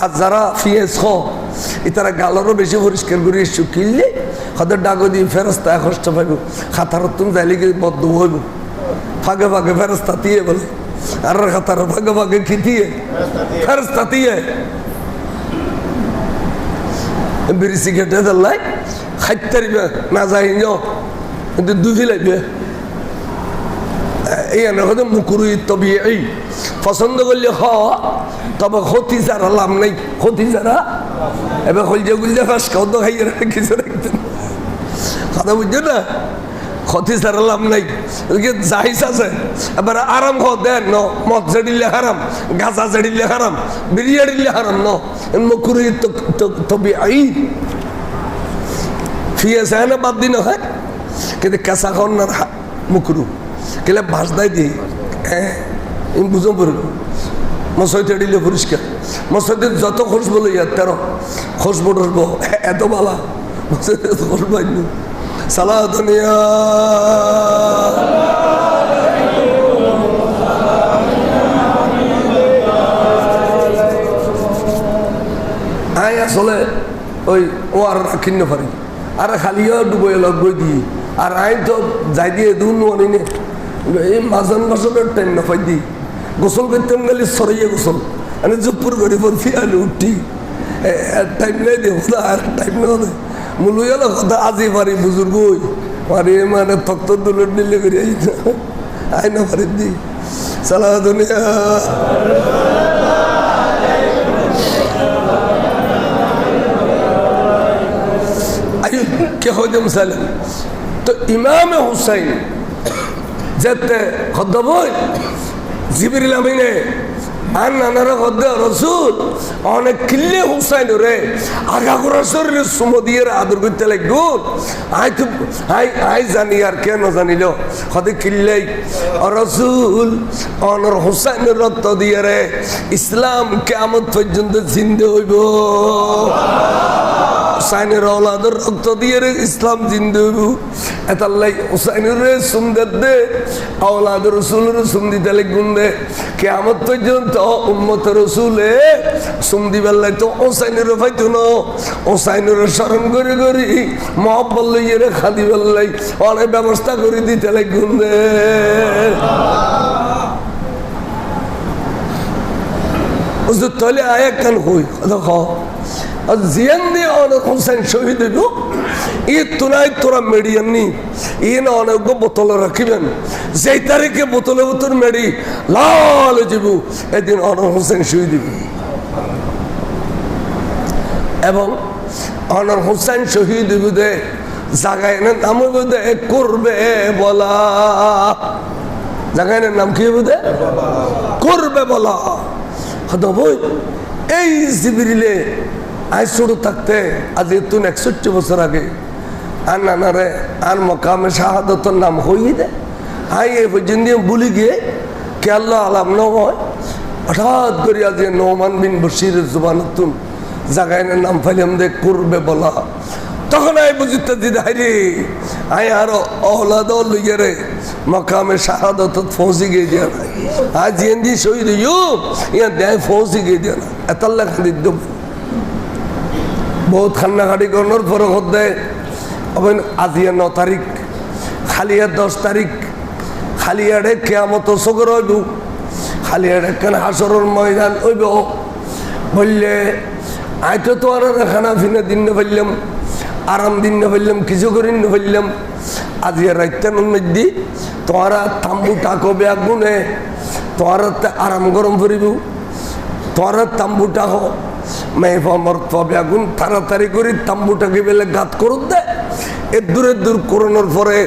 আর যারা ফিয়েজ খো এটারা গালেরও বেশি পরিষ্কার করে শুকিলে হয়তো ডাকো দিয়ে ফেরস্তা কষ্ট পাইব খাতার তুমি যাইলে কি বদ্ধ হইব ফাঁকে ফাঁকে ফেরস্তা দিয়ে বলে আর খাতার ফাঁকে ফাঁকে কি দিয়ে ফেরস্তা দিয়ে বিড়ি সিগারেটে দিল্লাই খাইতে না যাই কিন্তু দুধি লাগবে এই হয়তো মুকুরু তবে এই পছন্দ করলে হ তবে ক্ষতি যারা লাভ নাই ক্ষতি যারা এবার হলজে গুলজে ফাঁস খাও তো খাইয়ে কিছু রাখতেন কথা বুঝছো না ক্ষতি ছাড়া লাভ নাই জাহিজ আছে এবার আরাম খাও দেন ন মদ জড়িলে হারাম গাঁজা জড়িলে হারাম বিরিয়াড়িলে হারাম ন মুকুরু তবে এই ফিয়েছে না বাদ দিন হয় কিন্তু কেঁচা খাওয়ার না মুকুরু কেলে ভাস দেয় দিই হ্যাঁ বুঝো পড়ব মশাইতে দিলে পরিষ্কার মশাইতে যত খুশবো লইয়া তেরো খুশবো টসবো এত বালা মশাইতে খুশবো সালা দুনিয়া আই আসলে ওই ও আর কিনে পারি আর খালিও ডুবো লগ্বই দিয়ে আর আইন তো যাই দিয়ে দুন নে এই মাজন বছরের টাইম না পাই দি গোসল করতাম গেলে সরাইয়ে গোসল আমি জুপুর করে বলছি আমি উঠি টাইম নেই দেব আর টাইম না দে মূল হলো কথা আজি পারি বুজুর্গ পারি মানে তক্ত দুলট দিলে করে আই না পারি দি সালা দুনিয়া কে হয়ে সালেম তো ইমাম হুসাইন যেতে খদ্দ বই জিবরিল আমিনে আর নানারা খদ্দ রসুল অনেক কিল্লে হুসাইন রে আগা করা শরীরে সুমো দিয়ে আদর করতে লাগুন আই জানি আর কেন জানিল খদে কিল্লে রসুল অনর হুসাইনের রক্ত দিয়ে রে ইসলাম কিয়ামত পর্যন্ত জিন্দে হইব হুসাইনের ওলাদের রক্ত দিয়ে রে ইসলাম জিন্দে হইব এতাল্লাই হুসাইনের রে সুন্দর দে ওলাদ রসুলের সুম দিতে লাগুন দে কিয়ামত পর্যন্ত উম্মত রসুলে সুম দিবেলাই তো হুসাইনের পাইতো না হুসাইনের স্মরণ করে করি মহব্বত লইয়ে রে খাদি বেল্লাই অনেক ব্যবস্থা করে দিতে লাগুন দে তাহলে আয়া কেন হই দেখো জিয়ান দিয়ে অনেক হুসাইন শহীদ হইব ই তোরাই তোরা মেডিয়ান নি ই না অনেক বোতলে রাখিবেন যেই তারিখে বোতলে বোতল মেডি লাল যাব এদিন অনেক হুসাইন শহীদ হইব এবং অনেক হুসাইন শহীদ হইব দে জাগায় না নাম হইব দে করবে বলা জাগায় নাম কি হইব দে করবে বলা হতো বই এই জিবরিলে আই ছোট থাকতে আজ এত 61 বছর আগে আর নানারে আর মকামে শাহাদতর নাম হই দে আই এ পর্যন্ত বলি গিয়ে কে আল্লাহ আলাম নয় হঠাৎ করে আজ নোমান বিন বশিরের জুবানতুন জাগায় নাম ফাইলাম দে করবে বলা তখন আই বুঝতে দিদা রে আই আর ওলাদ লইয়ে রে মকামে শাহাদত পৌঁছে গিয়ে দিয়া না আজ এন্দি শহীদ ইয়া দেয় পৌঁছে গিয়ে দিয়া না এতাল্লা খালি দম বহুত খান্নাখাটি করার পরে হতে আজিয়া 9 তারিখ খালিয়া 10 তারিখ খালিয়াড়ে কিয়ামত সগর হইব খালিয়াড়ে কেন হাসরের ময়দান হইব বললে আইতো তো আর খানা ফিনা দিন না ফেললাম আরাম দিন না ফেললাম কিছু করি না ফেললাম আজিয়া রাইতেন মধ্যে তোরা তাম্বু টাকবে আগুনে তোরা আরাম গরম করিব তোরা তাম্বু টাক মেহফামর তবে আগুন তাড়াতাড়ি করে তাম্বুটাকে বেলে গাত করুন দেয় এর দূর করোনার পরে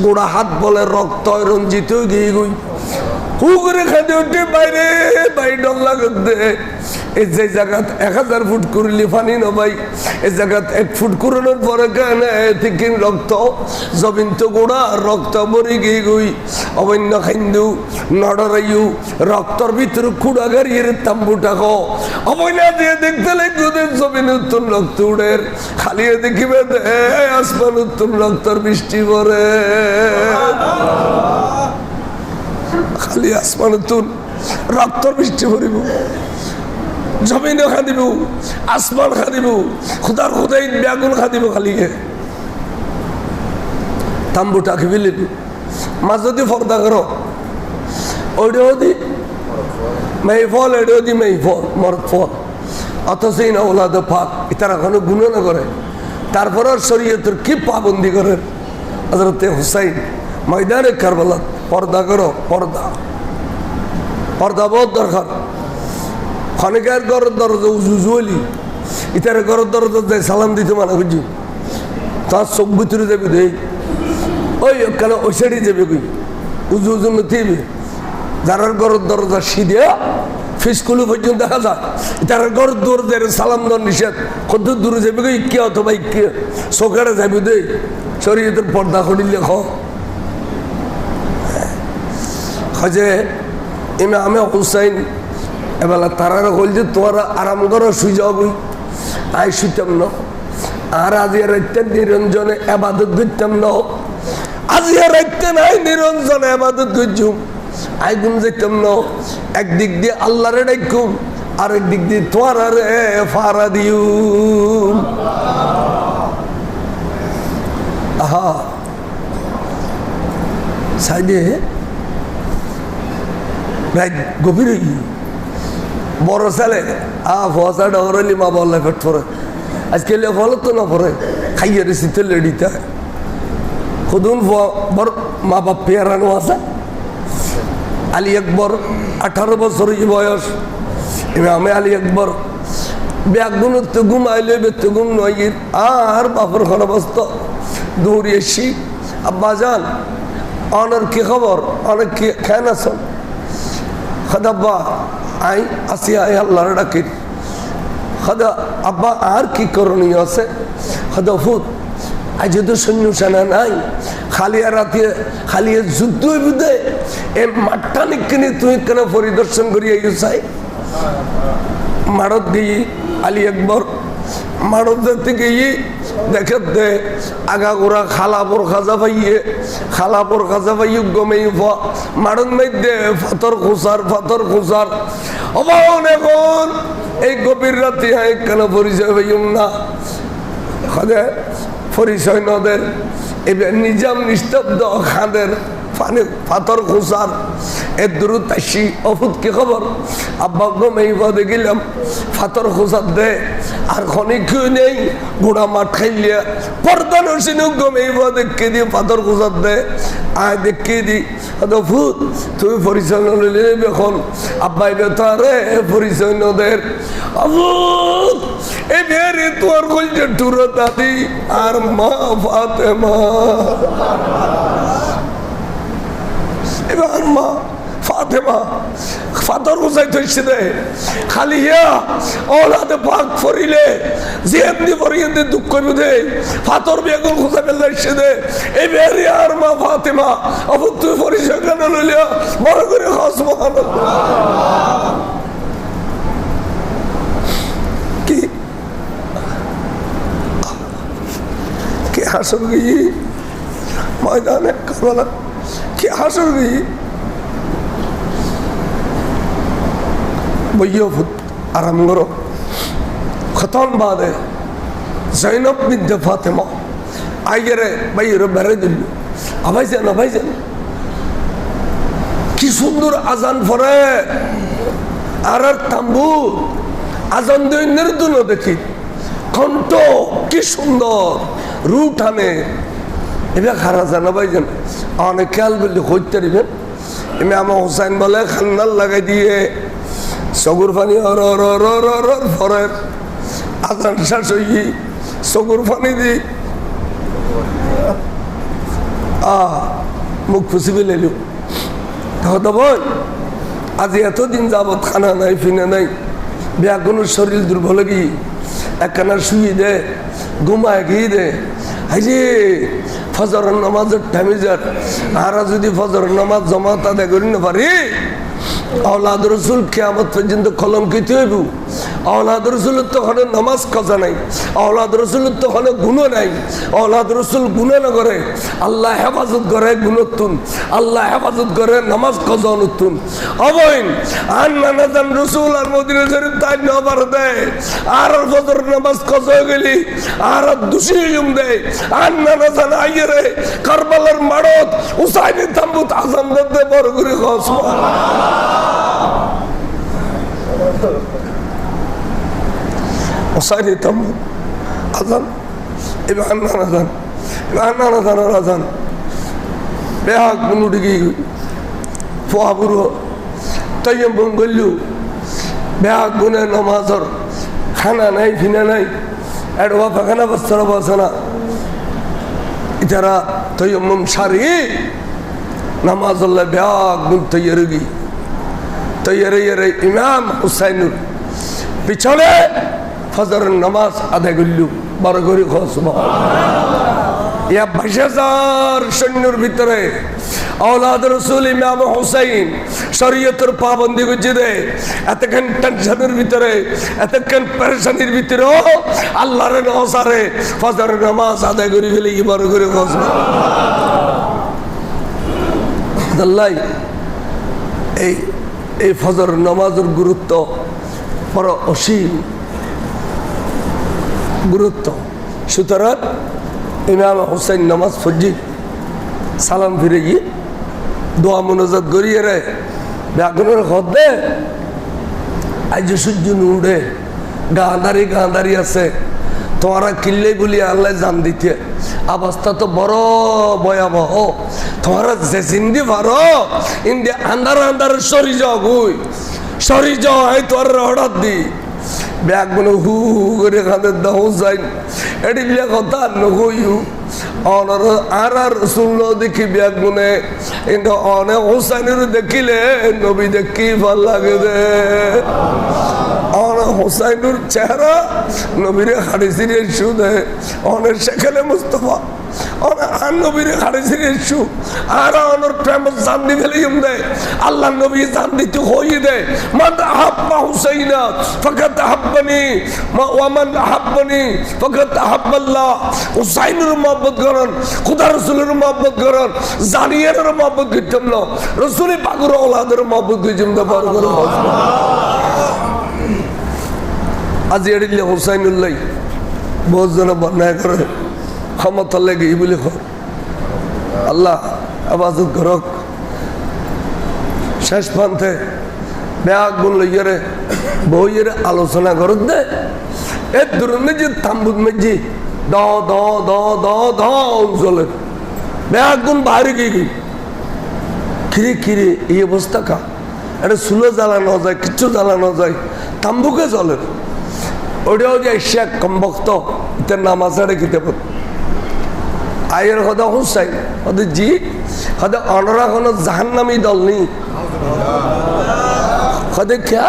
গোড়া হাত বলে রক্ত রঞ্জিত গিয়ে গুই হু করে খাতে উঠে বাইরে বাই ডর লাগতে এই যে জায়গা 1000 ফুট করলি পানি নবাই এই জায়গা 1 ফুট করোনার পরে কেন থেকে রক্ত জমিন তো গোড়া রক্ত মরি গিয়ে গুই অবন্য খাইন্দু নডরাইউ রক্তর ভিতরে খুঁড়া গাড়িয়ে তাম্বুটা খো অবন্য দিয়ে দেখতে লাগবে জমিন উত্তর রক্ত উড়ের খালিয়ে দেখিবে আসমান উত্তর রক্তর বৃষ্টি পরে খালি আসমান উত্তর রক্তর বৃষ্টি পড়িব জমিনে খা দিব আসমান খা দিব খুদার খুদাই বেগুন খা দিব খালিয়ে তাম্বুটা খেয়ে মাঝে দি ফর্দা করো ওইটাও দি মেই ফল এটাও দি মেই ফল মরদ ফল অথচ এই না ওলাদ ফাঁক তারা কোনো গুণ না করে তারপরে শরীয়তের কি পাবন্দি করেন হযরত হুসাইন ময়দানে কারবালা পর্দা করো পর্দা পর্দা বহুত দরকার খনিকার ঘরের দরজা উজুলি ইতার ঘরের দরজা যায় সালাম দিতে মানা করছি তার চোখ ভিতরে যাবে দেই ওই কেন ওই সাইডে যাবে কই উজু উজু নথিবে যার ঘরের দরজা সিধে ফিসকুলু পর্যন্ত দেখা যায় তার ঘর দূর যায় সালাম দেওয়ার নিষেধ কত দূরে যাবে কই কে অথবা কে চোখেরা যাবে দেই শরীয়তের পর্দা করিলে খে ইমামে হুসাইন এবেলা তারা হল যে তোরা আরাম করো শুই যাও বই আই শুইতাম না আর আজি রাইতে নিরঞ্জনে আবাদত করতাম না আজি রাইতে নাই নিরঞ্জনে আবাদত করছুম আই গুম যেতাম না একদিক দিয়ে আল্লাহরে ডাইকুম আর একদিক দিয়ে তোরা রে ফারা দিউম আহা সাইডে গভীর বড় ছেলে ফসা ডরলি মা বললে পেট পরে আজকে ফল তো না পরে খাইয়ে রেসিতে লেডিতে খুদুন বড় মা বাপ পেয়ারানো আছে আলী আকবর 18 বছর বয়স ইমামে আলী আকবর ব্যাগুন তো ঘুমাইলে বেতে ঘুম নয় আর বাপর ঘর অবস্থা দৌড়িয়ে এসি আব্বা যান অনেক কি খবর অনেক কি খেয়ে আছেন খাদাব্বা আই আসি আই আল্লাহর ডাকি খাদা আব্বা আর কি করণীয় আছে খাদা ফুট আজ তো সৈন্য সেনা নাই খালিয়া রাতে খালিয়া যুদ্ধ বুঝে এ মাঠটা নিকিনি তুই কেন পরিদর্শন করিয়া চাই মারত গিয়ে আলী আকবর মারত থেকে দেখে দে আগা গোড়া খালাপর খাজা পাইয়ে গমেই মারণ মধ্যে ফাতর খুসার অবান এখন এই গভীর রাতে হয় কেন পরিচয় পাইম না খাদে পরিচয় নদের এবার নিজাম নিস্তব্ধ খাদের ফাতর খুসার এর দূর তাসি অফুত কি খবর আব্বা গমেই পদে গেলাম ফাতর খুসার দে আর খনিক নেই গোড়া মাঠ খাইলিয়া পর্দা নসিনু গমেই দেখে দিয়ে ফাতর খুসার দে আয় দেখে দি ফুত তুই পরিচয় নলে এখন আব্বাই বেতারে পরিচয় নদের অভূত এ বেরে তোর কলজে টুরো দাদি আর মা ফাতেমা এবার মা ফাতেমা ফাতর হুসাইন হইছে দে খালি ইয়া ওলাদে পাক ফরিলে যে এমনি ফরিয়ে দুঃখ করবে দে ফাতর বেগম হুসাইন লাইছে দে এই বেরি আর মা ফাতেমা অব তুই পরিচয় কেন লইলা বড় করে খাস সুবহানাল্লাহ কি হাসর গই ময়দানে কারবালা কি হাসর গই বইয়ো আরাম করো খতম বাদে জৈনব বিনতে ফাতেমা আইরে বাইরে বেড়ে দিল আভাইছেন কি সুন্দর আজান পড়ে আর তাম্বু আজান দৈন্যের দুনো দেখি কণ্ঠ কি সুন্দর রু টানে এবার খারা জানা ভাইজান অনেক খেয়াল করলে হইতে দিবেন ইমাম হুসাইন বলে খান্নাল লাগাই দিয়ে চকুর পানি ফরের আজান শেষ হই চকুর পানি দি মুখ ফুসি ফেলাইল কথা বল আজি এতদিন যাবৎ খানা নাই ফিনা নাই বিয়া কোনো শরীর দুর্বল কি একখানা শুয়ে দে ঘুমায় গিয়ে দে যে ফজরের নামাজের টাইমে যার আর যদি ফজরের নামাজ জমাত আদায় করি না পারি আওলাদ রসুল কিয়ামত পর্যন্ত কলঙ্কিত হইব আওলাদ রসুলের তো ওখানে নামাজ কাজা নাই আওলাদ রসুলের তো ওখানে গুণ নাই আওলাদ রসুল গুণে না করে আল্লাহ হেফাজত করে গুণতুন আল্লাহ হেফাজত করে নামাজ কাজা অনুতুন অবৈন আর নানা জান রসুল আর মদিনা শরীফ তাই নবার দেয় আর ফজর নামাজ কাজা হয়ে গেলি আর দোষী জুম দেয় আর নানা জান আইয়ে রে কারবালার মারত হুসাইনি তাম্বুত আজান দে বড় করে খাওয়া হুসাইনি তাম্বুত আজান এবার নানা জানার আজান বেহাক বুনুডিগি ফুয়াবুরো তৈয়ম বঙ্গল্যু বেহাক গুনে নমাজর খানা নাই ফিনা নাই এডবা পাখানা বস্তারা বসানা ইতারা তৈয়ম সারি নামাজ আল্লাহ বেহাক গুন তৈয়ারগি তৈয়ারে ইমাম হুসাইনুর পিছনে ফজরের নামাজ আদায় করলু বড় করে খসবা ইয়া ২২,০০০ সৈন্যর ভিতরে আওলাদ রসুল ইমাম হুসাইন শরীয়তের পাবন্দি গুজি দে এতক্ষণ টেনশনের ভিতরে এতক্ষণ পেরেশানির ভিতরে আল্লাহর নসারে ফজরের নামাজ আদায় করে ফেলে কি বড় করে খসবা আল্লাহ এই ফজর নামাজের গুরুত্ব বড় অসীম গুরুত্ব সুতরাং ইমাম হুসাইন নামাজ ফজি সালাম ফিরে গিয়ে দোয়া মনোজাত করিয়ে রে ব্যাগুনের হদে আজ সূর্য নুড়ে গাঁদারি আছে তোমারা কিল্লে বলি আল্লাহ জান দিতে অবস্থা তো বড় ভয়াবহ তোমারা যে চিন্দি পারো ইন্দি আন্ধার সরি যাও তোর হঠাৎ দি ব্যাগ গুলো হু করে খাদের দাও যাই এটি কথা নহইউ আর শুনলো দেখি ব্যাগ গুনে কিন্তু অনেক হোসাইনের দেখিলে নবী দেখি ভাল লাগে দে অনেক হোসাইনুর চেহারা নবীরে হাড়ি সিরিয়ে শু দে অনেক সেখানে মুস্তফা আর নবীরে হাড়ি সিরিয়ে শু আর অনর প্রেম জান দি ফেলে দে আল্লাহ নবী জান দিতে হই দে মান আহাব্বা হুসাইনা ফাকাত আহাব্বানি ওয়া মান আহাব্বানি ফাকাত আহাব্বাল্লাহ হুসাইনের মহব্বত করেন খোদা রাসূলের মহব্বত করেন জানিয়ার মহব্বত করতেন না রাসূল পাকের আওলাদের মহব্বত করতেন না বড় করে আজ এড়িলে হুসাইনুল্লাহ বহুত জন বর্ণনা করে ক্ষমতা লেগে বলে আল্লাহ আবাজত করক শেষ পন্থে ব্যাগ গুণ লইয়ারে বইয়ের আলোচনা করত দে এর ধরনের যে তাম্বুত মেজি অঞ্চলে ব্যাগ গুণ বাইরে গিয়ে খিরে এই অবস্থা কা এটা চুলো জ্বালানো যায় কিচ্ছু জ্বালানো যায় তাম্বুকে চলে ওটাও যে শেখ কমবক্ত এর নামাজ রেখে আয়ের কথা হুসাইন হতে জি হতে অনরা কোনো জাহান্নামী দল নেই হতে খেয়া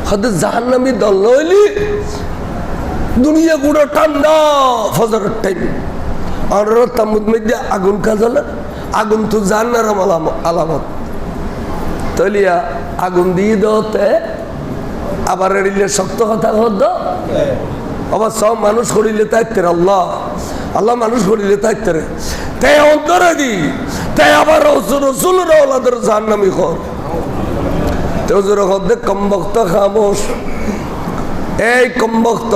হতে জাহান্নামী দল নইলি দুনিয়া পুরো ঠান্ডা ফজরের টাইম অনরা তাম্বুত মধ্যে আগুন কাজলে আগুন তো জান্নার আলামত তলিয়া আগুন দিয়ে দতে আবার এড়িলে শক্ত কথা হদ আবার সব মানুষ করিলে তাইতে আল্লাহ মানুষ করিলে তাইতে তাই অন্তরে দি তাই আবার রসুলের ওলাদের জাহান্নামী কর তেজুর হদে কমবক্ত খামোশ এই কমবক্ত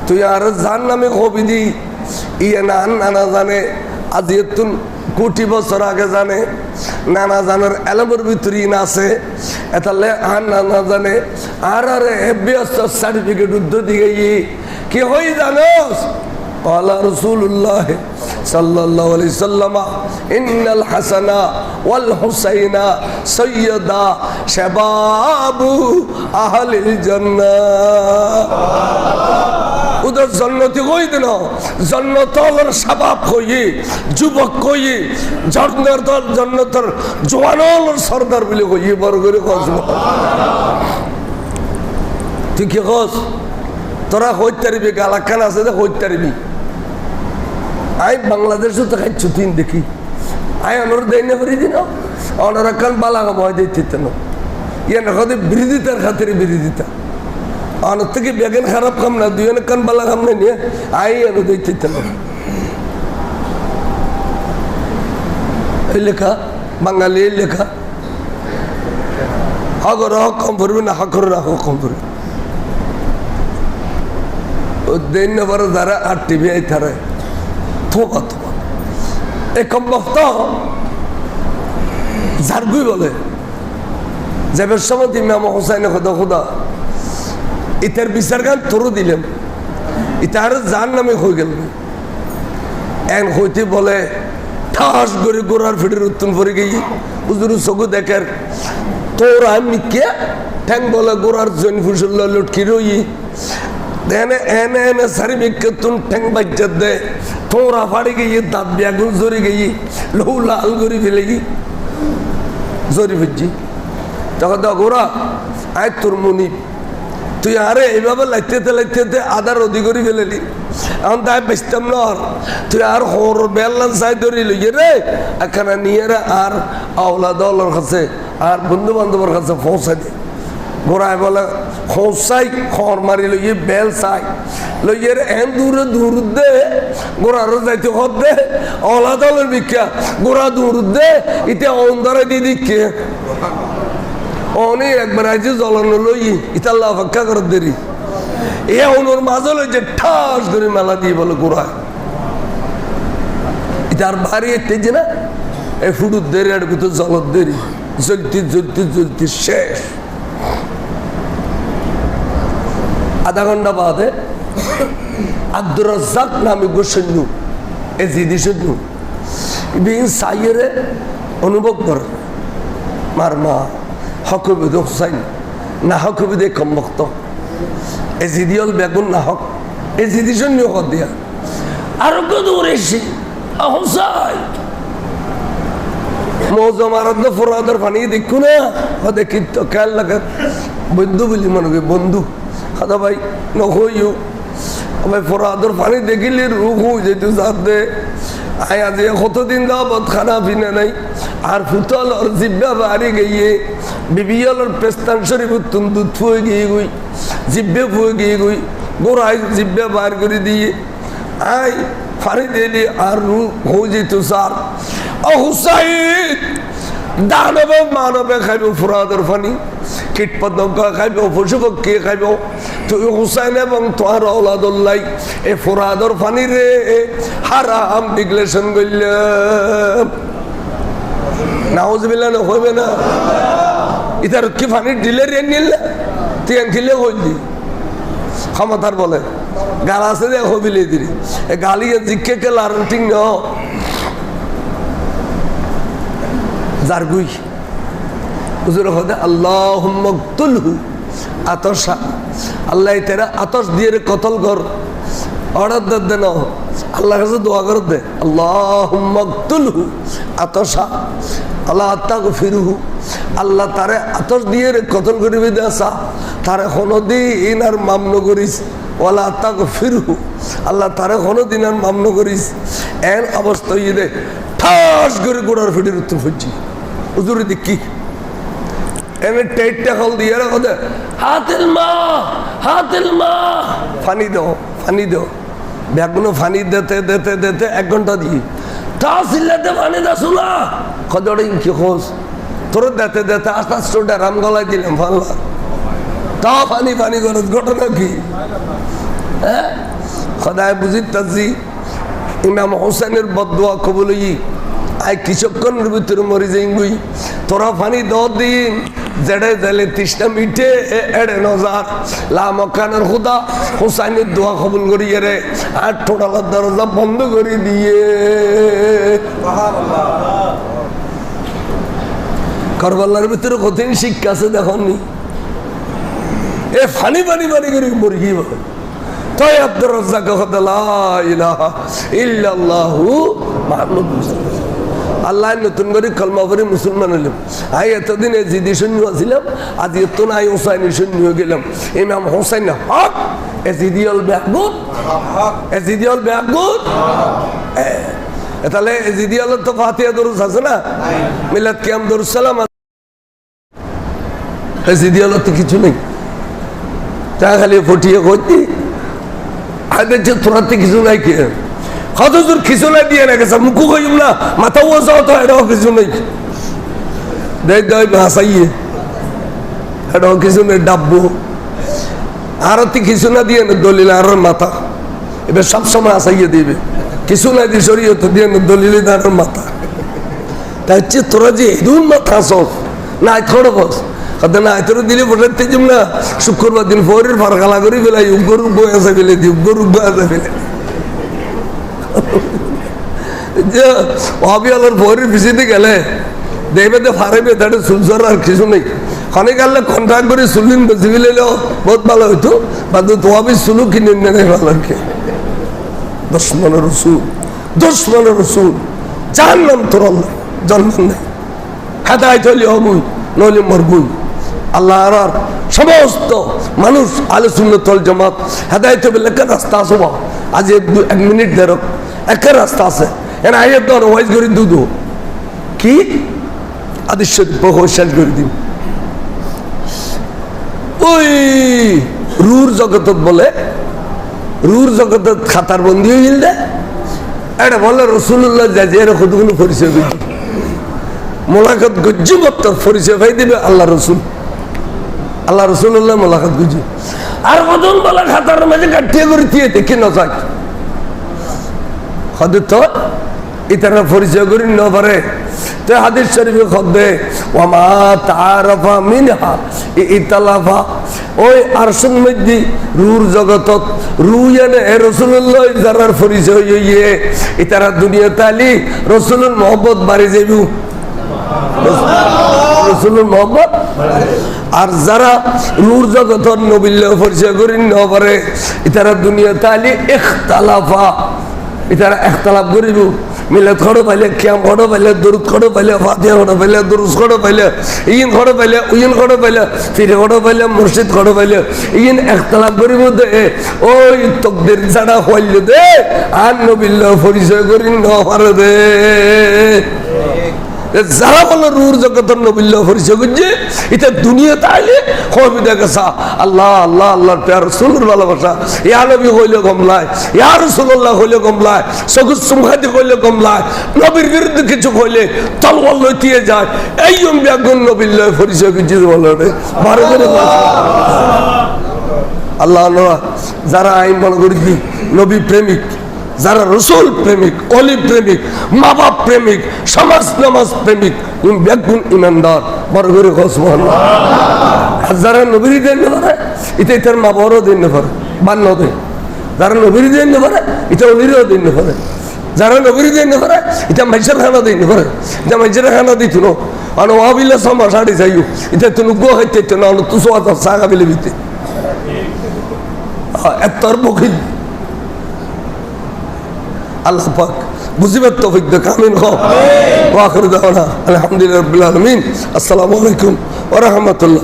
তুই আর জাহান্নামী কবি দি ইয়ে নানা জানে আজ তুন কোটি বছর আগে জানে নানা জানার এলামের ভিতরে না আছে এতালে আর নানা জানে আর ব্যস্ত সার্টিফিকেট উদ্ধ দিকে কি হই জানোস আল্লাহ রাসূলুল্লাহ সাল্লাল্লাহু আলাইহি সাল্লাম ইন্নাল হাসানা ওয়াল হুসাইনা সাইয়্যিদা শাবাবু আহলিল জান্নাহ। উদর জান্নাতি কই দিন জান্নাতুল শাবাব কই যুবক কই জান্নাতের জওয়ানল সরদার বলে কই বড় করে কস। তুই কি কস তোরা হইতারিবি গালাখান আছে যে হইতারিবি। আই বাংলাদেশও তো খাই ছুটিন দেখি আই অনর দেয় না পারি দিন অনরা কান বালাগা ভয় দিতে না ইয়ে না কদে বিরোধিতার খাতিরে বিরোধিতা অনর থেকে বেগেন খারাপ কাম না দুই কান বালা কাম না নিয়ে আই এনে দিতে না। এই লেখা বাঙালি এই লেখা হগর হক কম পড়বে না হকর হক কম পড়বে ও দেন না বড় যারা আর টিভি আই তারা থোকা থোকা এ কম বক্ত ঝাড়গুই বলে যাবার সময় ইমাম হোসাইনে খোদা খোদা ইতার বিচার গান তোরও দিলাম ইতার যার নামে হয়ে গেল এন হইতে বলে ঠাস করে গোড়ার ফিটের উত্তম করে গিয়ে উজুর চকু দেখার তোর আমি কে ঠ্যাং বলে গোড়ার জৈন ফুসল্লা লটকি রই এনে এনে এনে সারি বিকে তুন ঠ্যাং বাজ্জাত দে তোরা ফাড়ি গিয়ে দাঁত ব্যাগুন জরি গিয়ে লৌ লাল করে ফেলে গিয়ে জরি ফিরছি তখন তো গোড়া আয় তোর মনি তুই আরে এইভাবে লাইতে আদার অধি করে ফেলেলি এখন তাই বেচতাম না তুই আর হর বেল্লান চাই ধরি লইয়ে রে একখানা নিয়ে রে আর আওলা দলের কাছে আর বন্ধু বান্ধবের কাছে পৌঁছাই দে। গোড়ায় বলে খোঁচাই খড় মারি লইয়ে বেল চাই লইয়ে রে এন দূরে দূর দে গোড়ারও যাইতে হত দে আওলা দলের ভিক্ষা গোড়া দূর দে ইতে অন্ধরে দিয়ে দিকে অনেক একবার আইছে জ্বলানো লই ইতাল্লা অপেক্ষা করে দেরি এ অনুর মাঝে লই যে ঠাস ধরে মেলা দিয়ে বলে গোড়ায় ইতার বাড়ি এটেছে না এ ফুটুর দেরি আর ভিতর জলত দেরি জ্বলতে শেষ। আধা ঘন্টা বাদে আব্দুর রাজ্জাক নামে গোসন্নু এ জিদি সন্নু বিন সাইয়েরে অনুভব করে মার মা হকবিদ হুসাইন না হকবিদে কম ভক্ত এ জিদিয়ল বেগুন না হক এ জিদি সন্নু হক দিয়া আরো কত এসে হুসাইন মৌজম আরাধ্য ফোরাদের পানি দেখু না দেখি তো খেয়াল লাগে বন্ধু বলি মনে করি বন্ধু খাদা ভাই নহইও ভাই ফোরাদর পানি দেখিলে রুখ হয়ে যেত সাথে আয় আজ কতদিন যাবত খানা পিনা নাই আর ফুতল আর জিব্বা বাড়ি গিয়ে বিবিয়লর পেস্তান শরীফ তুন দুধ ফুয়ে গিয়ে গই জিব্বে ফুয়ে গিয়ে গই গোড়ায় জিব্বা বার করে দিয়ে আয় পানি দিলি আর রুখ হয়ে যেত সার ও হুসাইন দানবে মানবে খাইব ফুরাদর পানি কীট পতঙ্গ খাইব পশু পক্ষী খাইব তুই হুসাইন এবং তোর ওলাদুল্লাই এ ফুরাদর পানি রে হারাম ডিক্লেশন করলাম নাউজুবিল্লাহ না হইবে না ইতার কি পানি দিলে রে নিলে তুই খেলে হইলি ক্ষমতার বলে গাল আছে যে হবিলে দিলি এ গালিয়ে জিজ্ঞে কে লারেন্টিং ন জারগুই হুজুর হদে আল্লাহুম্মা কতুলহু আতশা আল্লাহ তেরা আতশ দিয়ে কতল কর অর্ডার দে না আল্লাহর কাছে দোয়া করে দে আল্লাহুম্মা কতুলহু আতশা আল্লাহ তাগফিরহু আল্লাহ তারে আতশ দিয়ে কতল করিবি দেসা তারে কোনদিন আর মামন করিস ওয়ালা তাগফিরহু আল্লাহ তারে কোনদিন আর মামন করিস এর অবস্থা ইয়ে ঠাস করে গোড়ার ফিটির উত্তর ফুটছি হুজুর দেখি এনে টেটটা হল দিয়ে রাখো দে হাতিল মা ফানি দাও ব্যাগুনো ফানি দিতে 1 ঘন্টা দিয়ে তা সিল্লাতে ফানি দা শুনা কদড়ে কি খোঁজ তোর দিতে আস্তে আস্তে রাম গলায় দিলাম ফাল্লা তা ফানি করে ঘটনা কি হ্যাঁ খোদায় বুঝি তাজি ইমাম হোসেনের বদদোয়া কবুল আই কিছুক্ষণের ভিতরে মরি যাই তোরা ফানি 10 দিন জেডে জেলে তৃষ্ণা মিটে এড়ে নজার লা মক্কানের খুদা হুসাইনের দোয়া কবুল করিয়ে রে আর টোটালের দরজা বন্ধ করে দিয়ে কারবালার ভিতরে কঠিন শিক্ষা আছে দেখনি এ ফানি পানি পানি করে মুরগি বলে তাই আব্দুর রাজ্জাক কথা লা ইলাহা ইল্লাল্লাহু মুহাম্মাদুর রাসূলুল্লাহ আল্লাহ নতুন করে কলমা পড়ে মুসলমান হলাম আই এতদিন এজিদি শূন্য ছিলাম আজ এত নাই হোসাইনি শূন্য হয়ে গেলাম ইমাম হোসাইন হক এজিদিয়াল ব্যাগুদ এজিদিয়াল ব্যাগুদ তাহলে এজিদিয়াল তো ফাতিহা দরুদ আছে না মিলাদ কিয়াম দরুদ সালাম এজিদিয়াল তো কিছু নেই তা খালি ফটিয়ে কইতি আগে যে তোরাতে কিছু নাই কে হজুর কিছু নাই দিয়ে রেখেছে মুখু কইম না মাথাও যাও তো এটাও কিছু নেই দেখ দেখ হাসাইয়ে এটাও কিছু নেই ডাব্বু আর কিছু না দিয়ে দলিল আর মাথা এবার সবসময় হাসাইয়ে দিবে কিছু না দিয়ে সরিয়ে তো দিয়ে দলিল আর মাথা তাই হচ্ছে তোরা যে এদুন মাথা সব না থোড়ো বস কথা না তোর দিলে বসাতে যাম না শুক্রবার দিন ফোরের ফারখালা করে ফেলাই গরু বয়ে আসা ফেলে দিই গরু বয়ে আসা ফেলে অবিয়ালের ফোরের পিছিয়ে গেলে দেখবে তো ফারেবে তাদের সুলসর আর কিছু নেই খানে গেলে কন্ট্রাক্ট করে সুলিন বেশি ফেলেও বহুত ভালো হইতো বা তো আমি সুলু কিনে নেই ভালো আর কি দুশমনের রসুল যার নাম তোর জন্ম নেই হেদায়ত হইলে হবুই নইলে মরবুই আল্লাহ আর সমস্ত মানুষ আলে সুন্নাত ওয়াল জামাত হেদায়েত বলে একটা রাস্তা আছে আজ 1 মিনিট দেরক একটা রাস্তা আছে এর আইয়ে তো ওয়াইজ করে দুদু কি আদিশ বহুশাল করে দিন ওই রুর জগতত বলে রুর জগতত খাতার বন্দী হয়ে গেল এটা বলে রাসূলুল্লাহ যে এরকম কোনো পরিচয় দিই মোলাকাত গজ্জি বক্তর পরিচয় ভাই দিবে আল্লাহ রসুল্লাহ মোলাকাত গুজি আর বদন বলা খাতার মাঝে কাটিয়ে করে দিয়ে দেখি না যাক হদে তো ইতারা পরিচয় করি ন পারে তো হাদিস শরীফে খদে ওয়ামা তারাফা মিনহা ইতালাফা ওই আরশুল মধ্যে রুর জগতত রুয়ানে রাসূলুল্লাহ যারার পরিচয় হইয়ে ইতারা দুনিয়া তালি রাসূলুল মুহাব্বত বাড়ি যাইবু রাসূলুল মুহাব্বত আর যারা নূর জগতর নবিল্লাহ পরিচয় করি ন পারে ইতারা দুনিয়া তালি ইখতালাফা ইতারা ইখতালাফ করিব মিলাদ খড়ো পাইলে কিয়াম খড়ো পাইলে দরুদ খড়ো পাইলে ফাতিহা খড়ো পাইলে দুরুস খড়ো পাইলে ইন খড়ো পাইলে উইন খড়ো পাইলে ফিরে খড়ো পাইলে মুর্শিদ খড়ো পাইলে ইন ইখতালাফ করিব দে ওই তকদির ছাড়া হইল দে আর নবিল্লাহ পরিচয় করি ন পারে দে যারা বলো রুর জগতের নবিল্লাহ পরিচয় করছে এটা দুনিয়া তাইলে কবিতা গেছা আল্লাহ আল্লাহ আল্লাহর প্যার রাসূলের ভালোবাসা ইয়া নবী হইলে কমলায় ইয়া রাসূলুল্লাহ হইলে কমলায় সগুজ সুমহাদি হইলে কমলায় নবীর বিরুদ্ধে কিছু হইলে তলওয়াল লইতে যায় এই বেগুন নবিল্লাহ পরিচয় করছে বলো রে ভারতের আল্লাহ যারা আইন মনে করি নবী প্রেমিক যারা রসুল প্রেমিক অলি প্রেমিক মা বাপ প্রেমিক সমাজ নামাজ প্রেমিক বেগুন ইমানদার বড় করে যারা নবীর দেন পারে এটা তার মা বড় দিন পারে বান্ন দিন যারা নবীর দিন পারে এটা অলিরও দিন পারে যারা নবীর দিন পারে এটা মাইসের খানা দিন পারে এটা মাইসের খানা দিত না আর ওয়াবিল্লা সমা সাড়ে যাইও এটা তো গো হইতে না তুসো সাগা বিলে বিতে এত মুখিদ আল্লাহ পাক বুঝিবার তৌফিক দাও আমিন হও ওয়া আখিরু দাওয়ানা আলহামদুলিল্লাহি রাব্বিল আলামিন আসসালামু আলাইকুম ওয়া রাহমাতুল্লাহ।